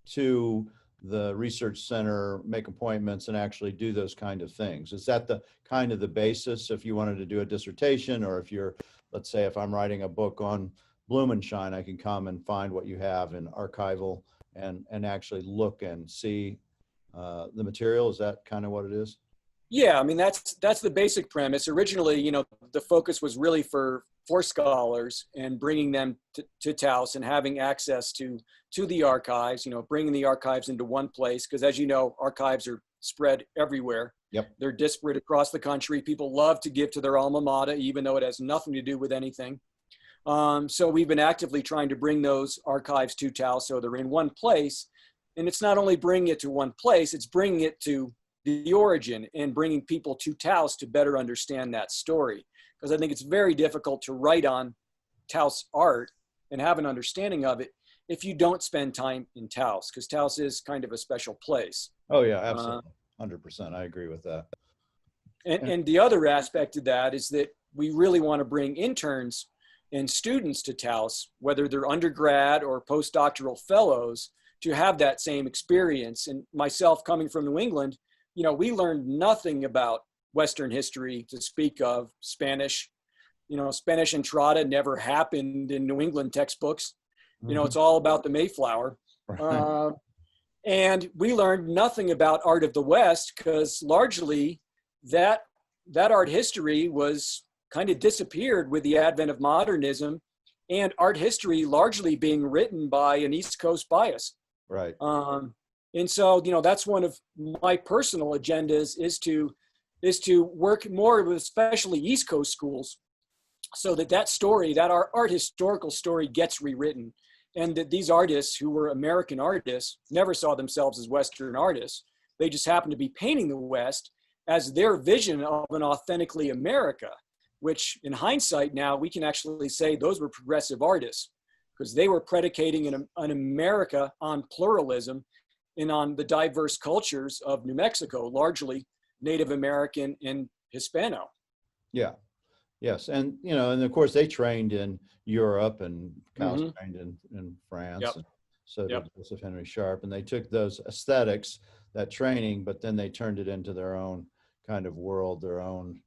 to the research center, make appointments, and actually do those kind of things. Is that the kind of the basis if you wanted to do a dissertation, or if you're, let's say, if I'm writing a book on Blumenschein, I can come and find what you have in archival and actually look and see the material? Is that kind of what it is? Yeah, I mean, that's the basic premise. Originally, the focus was really for scholars and bringing them to Taos and having access to the archives, bringing the archives into one place. Because as you know, archives are spread everywhere. Yep. They're disparate across the country. People love to give to their alma mater, even though it has nothing to do with anything. So we've been actively trying to bring those archives to Taos so they're in one place. And it's not only bringing it to one place, it's bringing it to the origin and bringing people to Taos to better understand that story. Because I think it's very difficult to write on Taos art and have an understanding of it if you don't spend time in Taos, because Taos is kind of a special place. Oh yeah, absolutely. 100%. I agree with that. And the other aspect of that is that we really want to bring interns and students to Taos, whether they're undergrad or postdoctoral fellows, to have that same experience. And myself, coming from New England, we learned nothing about Western history to speak of. Spanish. Spanish entrada never happened in New England textbooks. It's all about the Mayflower. Right. And we learned nothing about art of the West because largely that art history was kind of disappeared with the advent of modernism, and art history largely being written by an East Coast bias. Right. And so, that's one of my personal agendas is to work more with especially East Coast schools so that story, that our art historical story gets rewritten, and that these artists who were American artists never saw themselves as Western artists. They just happened to be painting the West as their vision of an authentically America, which in hindsight now we can actually say those were progressive artists because they were predicating an America on pluralism and on the diverse cultures of New Mexico, largely Native American and Hispano. Yeah. Yes. And, you know, and of course they trained in Europe, and Couse trained in France. Yep. And so Yep. did Joseph Henry Sharp. And they took those aesthetics, that training, but then they turned it into their own kind of world, their own,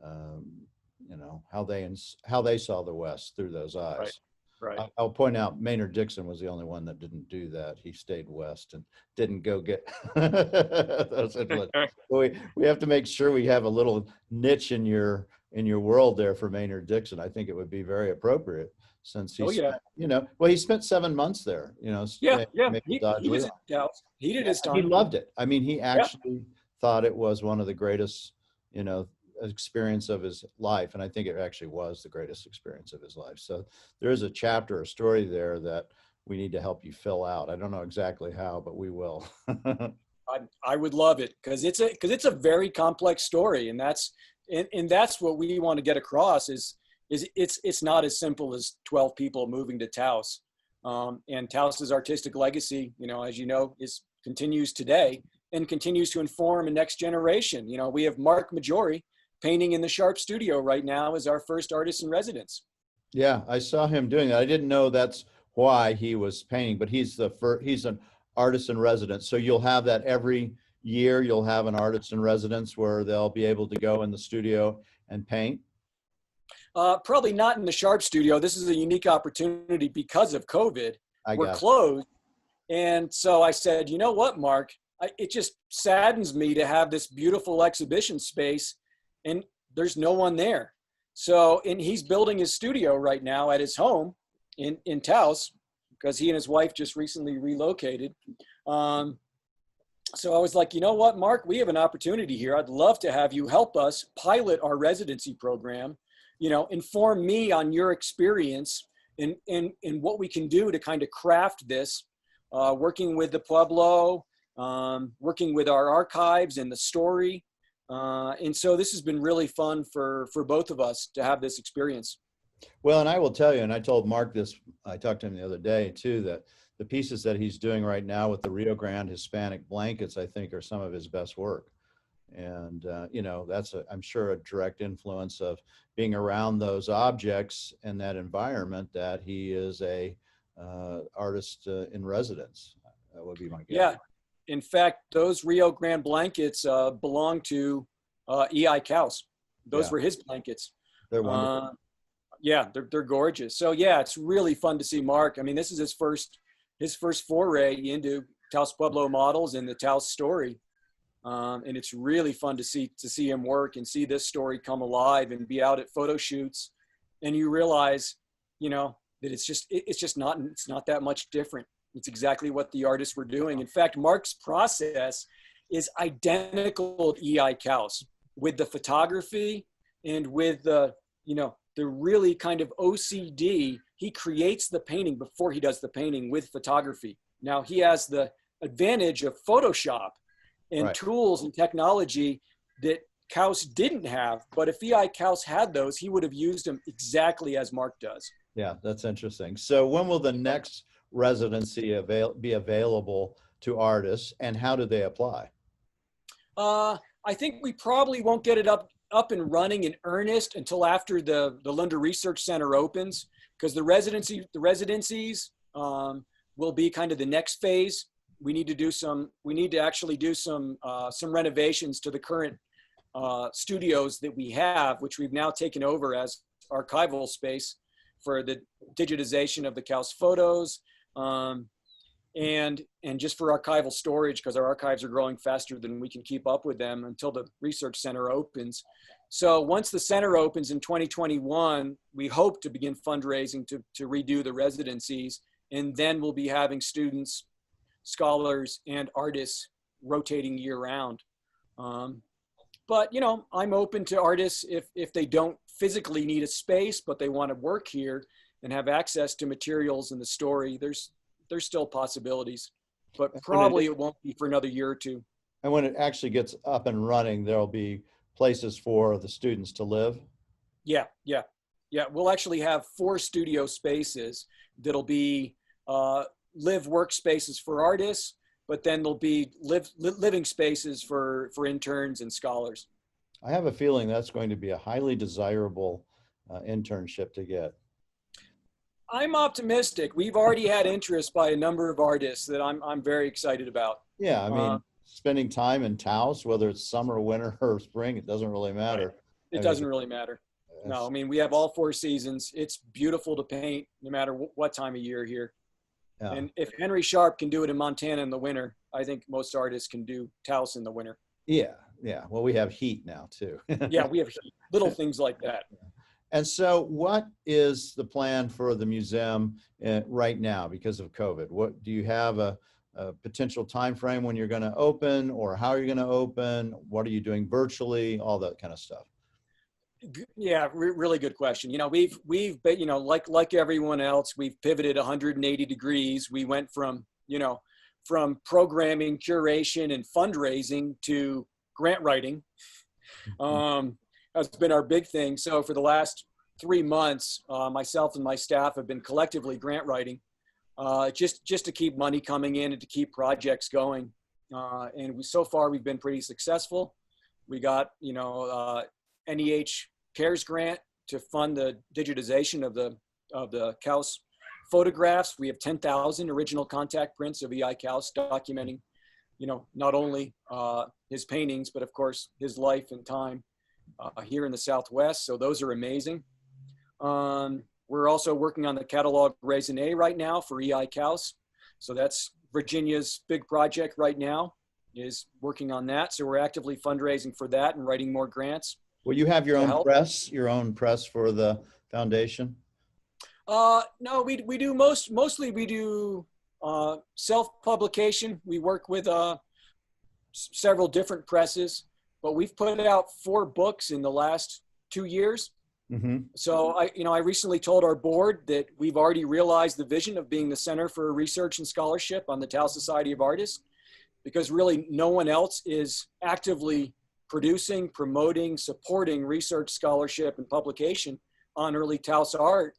you know, how they saw the West through those eyes. Right. Right. I'll point out Maynard Dixon was the only one that didn't do that. He stayed west and didn't go get those influences. We have to make sure we have a little niche in your world there for Maynard Dixon. I think it would be very appropriate since he spent, you know, well, he spent 7 months there, you know. Yeah. He was in Taos. He did his time. He loved it. I mean, he actually thought it was one of the greatest, you know, experience of his life, and I think it actually was the greatest experience of his life. So there is a chapter, a story there that we need to help you fill out. I don't know exactly how, but we will. I would love it because it's a very complex story, and that's what we want to get across is it's not as simple as 12 people moving to Taos, and Taos's artistic legacy, you know, as you know, continues today and continues to inform a next generation. You know, we have Mark Maggiore painting in the Sharp studio right now as our first artist in residence. Yeah, I saw him doing that. I didn't know that's why he was painting, but he's an artist in residence. So you'll have that every year. You'll have an artist in residence where they'll be able to go in the studio and paint. Probably not in the Sharp studio. This is a unique opportunity because of COVID. We're closed. And so I said, you know what, Mark, it just saddens me to have this beautiful exhibition space and there's no one there. So, and he's building his studio right now at his home in Taos because he and his wife just recently relocated. So I was like, you know what, Mark, we have an opportunity here. I'd love to have you help us pilot our residency program, you know, inform me on your experience and what we can do to kind of craft this, working with the Pueblo, working with our archives and the story. And so this has been really fun for both of us to have this experience. Well, and I will tell you, and I told Mark this, I talked to him the other day too, that the pieces that he's doing right now with the Rio Grande Hispanic blankets, I think are some of his best work. And, you know, that's, I'm sure, a direct influence of being around those objects and that environment that he is a artist in residence. That would be my guess. Yeah. In fact, those Rio Grande blankets belong to E.I. Couse. Those were his blankets. They're wonderful. Yeah, they're gorgeous. So yeah, it's really fun to see Mark. I mean, this is his first foray into Taos Pueblo models and the Taos story. And it's really fun to see him work and see this story come alive and be out at photo shoots. And you realize, you know, that it's not that much different. It's exactly what the artists were doing. In fact, Mark's process is identical to E.I. Couse with the photography and with the, you know, the really kind of OCD. He creates the painting before he does the painting with photography. Now he has the advantage of Photoshop and tools and technology that Couse didn't have. But if E.I. Couse had those, he would have used them exactly as Mark does. Yeah, that's interesting. So when will the next residency be available to artists, and how do they apply? I think we probably won't get it up and running in earnest until after the Linda Research Center opens, because the residencies will be kind of the next phase. We need to actually do some renovations to the current studios that we have, which we've now taken over as archival space for the digitization of the Couse photos, and just for archival storage, because our archives are growing faster than we can keep up with them until the research center opens. So once the center opens in 2021, we hope to begin fundraising to redo the residencies, and then we'll be having students, scholars, and artists rotating year round. But, you know, I'm open to artists if they don't physically need a space, but they want to work here and have access to materials and the story, there's still possibilities, but probably it won't be for another year or two. And when it actually gets up and running, there'll be places for the students to live? Yeah. We'll actually have 4 studio spaces that'll be live workspaces for artists, but then there'll be living spaces for interns and scholars. I have a feeling that's going to be a highly desirable internship to get. I'm optimistic. We've already had interest by a number of artists that I'm very excited about. Yeah, I mean, spending time in Taos, whether it's summer, winter, or spring, it doesn't really matter. It doesn't really matter. No, I mean, we have all 4 seasons. It's beautiful to paint no matter what time of year here. Yeah. And if Henry Sharp can do it in Montana in the winter, I think most artists can do Taos in the winter. Yeah. Well, we have heat now too. Yeah, we have heat. Little things like that. And so what is the plan for the museum right now because of COVID? What do you have a potential time frame when you're going to open, or how are you going to open? What are you doing virtually? All that kind of stuff. Yeah, really good question. We've like everyone else, we've pivoted 180 degrees. We went from programming, curation, and fundraising to grant writing. That's been our big thing. So for the last 3 months, myself and my staff have been collectively grant writing, just to keep money coming in and to keep projects going. And so far we've been pretty successful. We got, NEH CARES grant to fund the digitization of the Couse photographs. We have 10,000 original contact prints of E.I. Couse documenting, not only his paintings, but of course his life and time here in the Southwest. So those are amazing. We're also working on the catalog raisonné right now for E.I. Couse. So that's Virginia's big project right now, is working on that. So we're actively fundraising for that and writing more grants. Will you have your own press for the foundation? No, we do mostly we do self-publication. We work with several different presses, but we've put out 4 books in the last 2 years. Mm-hmm. So I recently told our board that we've already realized the vision of being the Center for Research and Scholarship on the Taos Society of Artists, because really no one else is actively producing, promoting, supporting research, scholarship, and publication on early Taos art,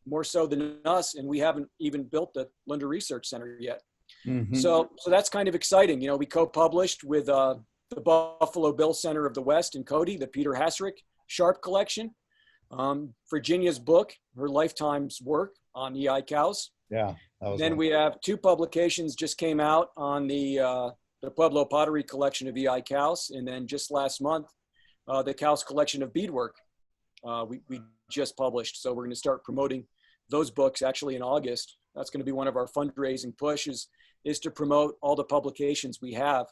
more so than us, and we haven't even built the Linder Research Center yet. Mm-hmm. So that's kind of exciting. We co-published with the Buffalo Bill Center of the West in Cody, the Peter Hasrick Sharp Collection. Virginia's book, her lifetime's work on E.I. Couse. Yeah. Then we have 2 publications just came out on the Pueblo Pottery Collection of E.I. Couse, and then just last month, the Couse Collection of Beadwork. We just published, so we're going to start promoting those books actually in August. That's going to be one of our fundraising pushes, is to promote all the publications we have.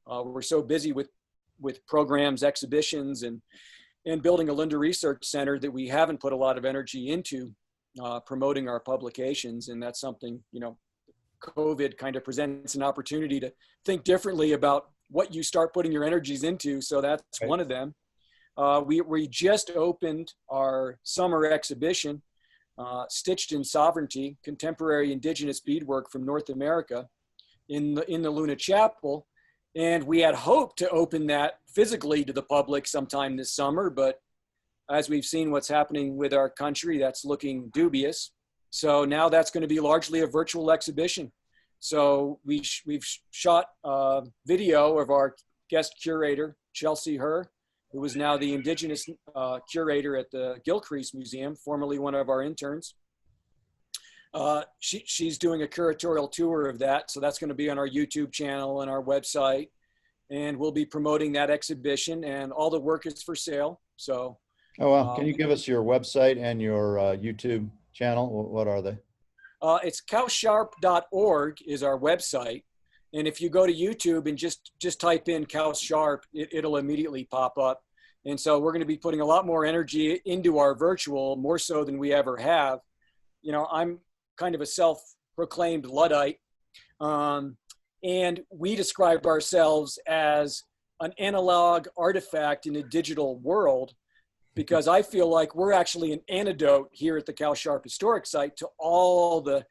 We're so busy with programs, exhibitions, and building a Linder Research Center that we haven't put a lot of energy into promoting our publications, and that's something, COVID kind of presents an opportunity to think differently about what you start putting your energies into. So that's one of them. We just opened our summer exhibition, Stitched in Sovereignty, Contemporary Indigenous Beadwork from North America, in the Luna Chapel. And we had hoped to open that physically to the public sometime this summer, but as we've seen what's happening with our country, that's looking dubious. So now that's going to be largely a virtual exhibition. So we've shot a video of our guest curator, Chelsea Herr, who is now the Indigenous curator at the Gilcrease Museum, formerly one of our interns. She's doing a curatorial tour of that. So that's going to be on our YouTube channel and our website. And we'll be promoting that exhibition, and all the work is for sale. So. Oh, well, can you give us your website and your YouTube channel? What are they? It's Couse-Sharp.org is our website. And if you go to YouTube and just type in Couse-Sharp, it'll immediately pop up. And so we're going to be putting a lot more energy into our virtual, more so than we ever have. I'm kind of a self-proclaimed Luddite. And we describe ourselves as an analog artifact in a digital world. because I feel like we're actually an antidote here at the Couse-Sharp Historic Site to all the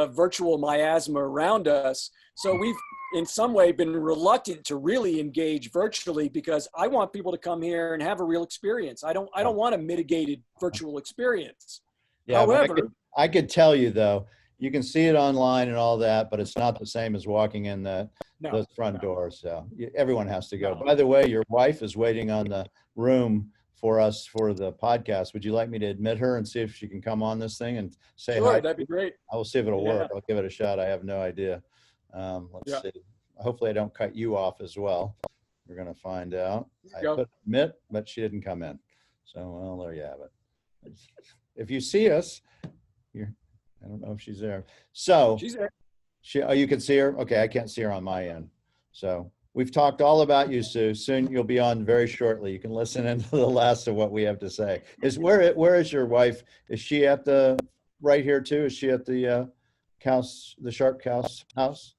virtual miasma around us. So we've in some way been reluctant to really engage virtually because I want people to come here and have a real experience. I don't want a mitigated virtual experience. Yeah, however, I could tell you though, you can see it online and all that, but it's not the same as walking in those front doors. So everyone has to go. By the way, your wife is waiting on the room for us for the podcast. Would you like me to admit her and see if she can come on this thing and say sure, hi? that'd be great. I will see if it'll work. I'll give it a shot. I have no idea. Let's see. Hopefully I don't cut you off as well. We're going to find out. I put admit, but she didn't come in. So, well, there you have it. If you see us, I don't know if she's there. So she's there. Oh, you can see her? Okay, I can't see her on my end. So we've talked all about you, Sue. Soon you'll be on very shortly. You can listen into the last of what we have to say. Where is your wife? Is she at the right here too? Is she at the the Sharp Couse house?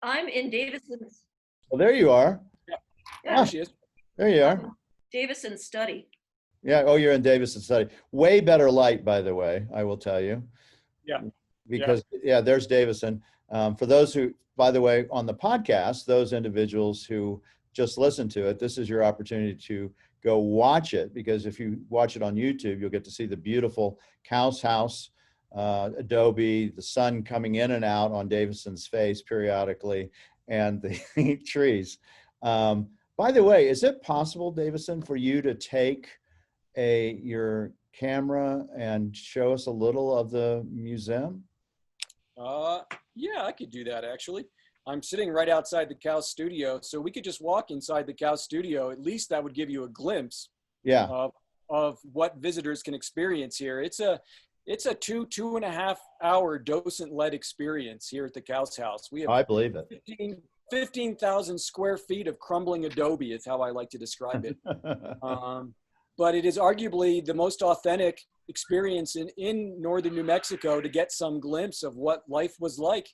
I'm in Davison's. Well, there you are. Yeah, she is. There you are. Davison's study. Yeah. Oh, you're in Davison's study. Way better light, by the way, I will tell you. Yeah. Because, there's Davison. For those who, by the way, on the podcast, those individuals who just listen to it, this is your opportunity to go watch it, because if you watch it on YouTube, you'll get to see the beautiful Couse house, adobe, the sun coming in and out on Davison's face periodically, and the trees. By the way, is it possible, Davison, for you to take your camera and show us a little of the museum? Yeah, I could do that actually. I'm sitting right outside the Couse studio, so we could just walk inside the Couse studio. At least that would give you a glimpse of what visitors can experience here. It's a 2.5 hour docent-led experience here at the Couse House. We have I believe it. 15,000 square feet of crumbling adobe is how I like to describe it. But it is arguably the most authentic experience in northern New Mexico to get some glimpse of what life was like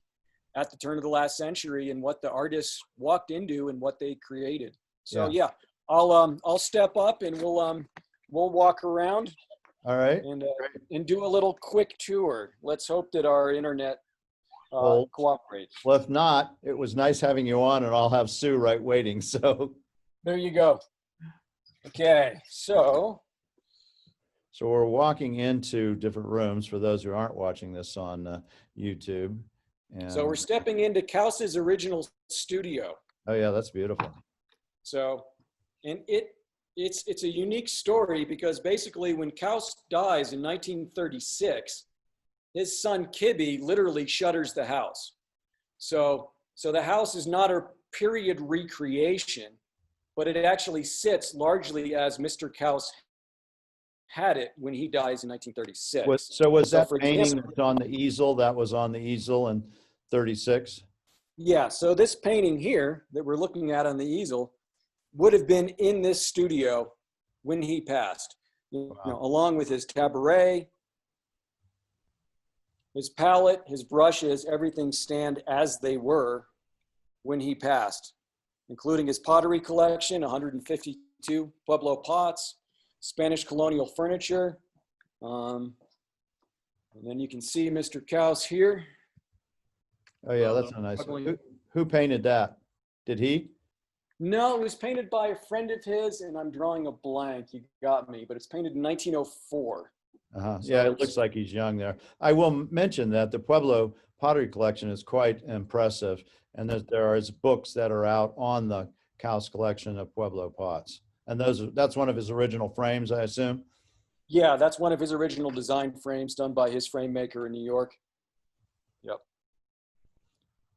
at the turn of the last century and what the artists walked into and what they created. So yeah, I'll step up and we'll walk around. All right. And do a little quick tour. Let's hope that our internet cooperates. Well, if not, it was nice having you on, and I'll have Sue waiting. So there you go. Okay, so we're walking into different rooms for those who aren't watching this on YouTube. And so we're stepping into Couse's original studio. Oh yeah, that's beautiful. So, and it's a unique story because basically when Couse dies in 1936, his son Kibbe literally shutters the house. So the house is not a period recreation, but it actually sits largely as Mr. Couse had it when he dies in 1936. Was that painting that's on the easel, that was on the easel in 36? Yeah, so this painting here that we're looking at on the easel would have been in this studio when he passed. You know, along with his cabaret, his palette, his brushes, everything stand as they were when he passed, including his pottery collection, 152 Pueblo pots, Spanish colonial furniture. And then you can see Mr. Couse here. Oh yeah, that's a nice one. Who painted that? Did he? No, it was painted by a friend of his, and I'm drawing a blank. You got me, but it's painted in 1904. So yeah, it looks like he's young there. I will mention that the Pueblo pottery collection is quite impressive, and there is books that are out on the Couse collection of Pueblo pots. And that's one of his original frames, I assume? Yeah, that's one of his original design frames done by his frame maker in New York. Yep.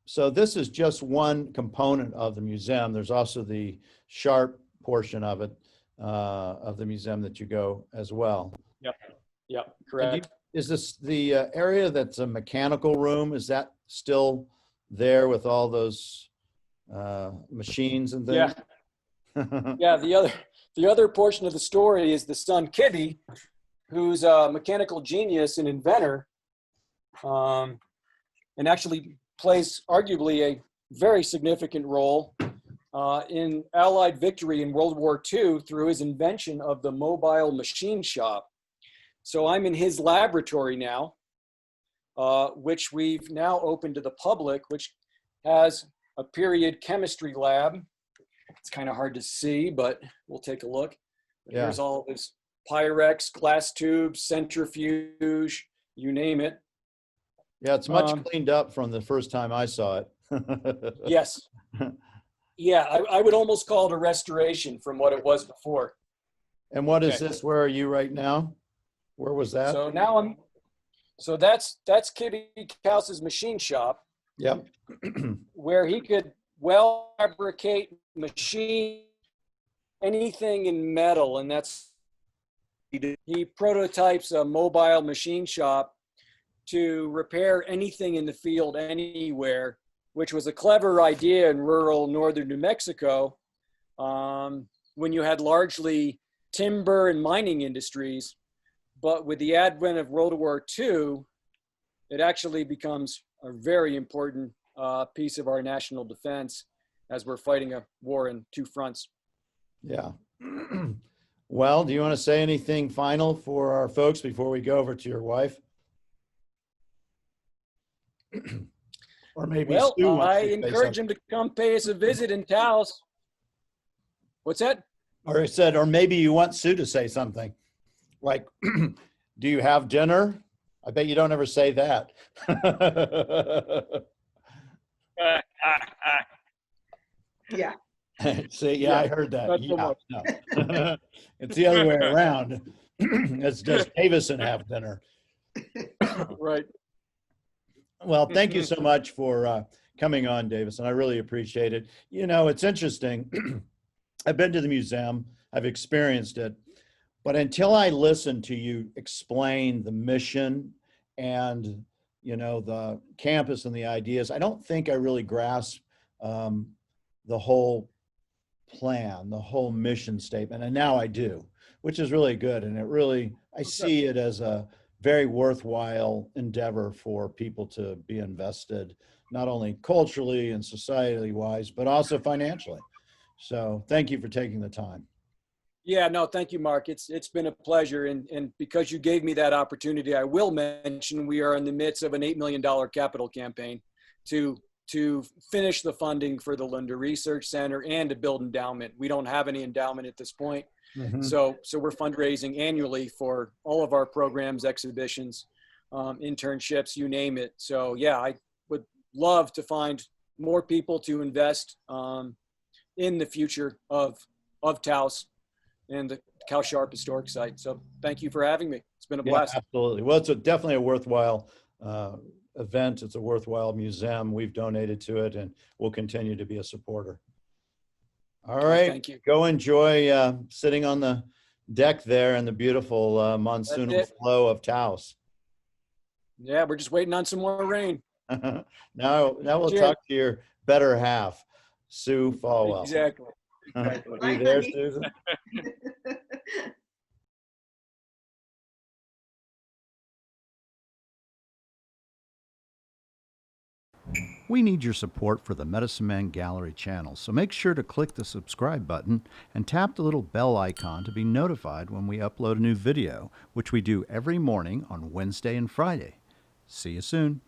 So this is just one component of the museum. There's also the Sharp portion of it, of the museum that you go as well. Yep, correct. Is this the area that's a mechanical room? Is that still there with all those machines and things? Yeah, the other portion of the story is the son Kibbe, who's a mechanical genius and inventor, and actually plays arguably a very significant role in Allied victory in World War II through his invention of the mobile machine shop. So I'm in his laboratory now, which we've now opened to the public, which has a period chemistry lab. It's kind of hard to see, but we'll take a look. Yeah. Here's all of his Pyrex, glass tubes, centrifuge, you name it. Yeah, it's much cleaned up from the first time I saw it. Yes. Yeah, I would almost call it a restoration from what it was before. And what is Okay. this? Where are you right now? Where was that? So now that's Kitty Couse's machine shop, Yep. where he could well fabricate machine anything in metal, and that's he prototypes a mobile machine shop to repair anything in the field anywhere, which was a clever idea in rural northern New Mexico, when you had largely timber and mining industries. But with the advent of World War II, it actually becomes a very important piece of our national defense as we're fighting a war in two fronts. Yeah. Well, do you want to say anything final for our folks before we go over to your wife? Or maybe Well, Sue wants I to say encourage him to come pay us a visit in Taos. What's that? Or I said, or maybe you want Sue to say something like, do you have dinner? I bet you don't ever say that. Yeah. See, yeah, I heard that. Not so much. No. It's the other way around. It's does Davison have dinner? Right. Well, thank you so much for coming on, Davison. I really appreciate it. You know, it's interesting. I've been to the museum. I've experienced it. But until I listened to you explain the mission and, you know, the campus and the ideas, I don't think I really grasp the whole plan, the whole mission statement. And now I do, which is really good. And it really, I see it as a very worthwhile endeavor for people to be invested, not only culturally and societally wise, but also financially. So thank you for taking the time. Yeah, no, thank you, Mark. It's been a pleasure. And because you gave me that opportunity, I will mention we are in the midst of an $8 million capital campaign to finish the funding for the Linder Research Center and to build endowment. We don't have any endowment at this point. Mm-hmm. So we're fundraising annually for all of our programs, exhibitions, internships, you name it. So yeah, I would love to find more people to invest in the future of Taos and the Couse-Sharp Historic Site. So thank you for having me. It's been a blast. Yeah, absolutely. Well, it's definitely a worthwhile event. It's a worthwhile museum. We've donated to it and we'll continue to be a supporter. All right. Thank you. Go enjoy sitting on the deck there in the beautiful monsoonal flow of Taos. Yeah, we're just waiting on some more rain. Now we'll Cheers. talk to your better half, Sue Folwell. Exactly. Are you there, Susan? We need your support for the Medicine Man Gallery channel, so make sure to click the subscribe button and tap the little bell icon to be notified when we upload a new video, which we do every morning on Wednesday and Friday. See you soon.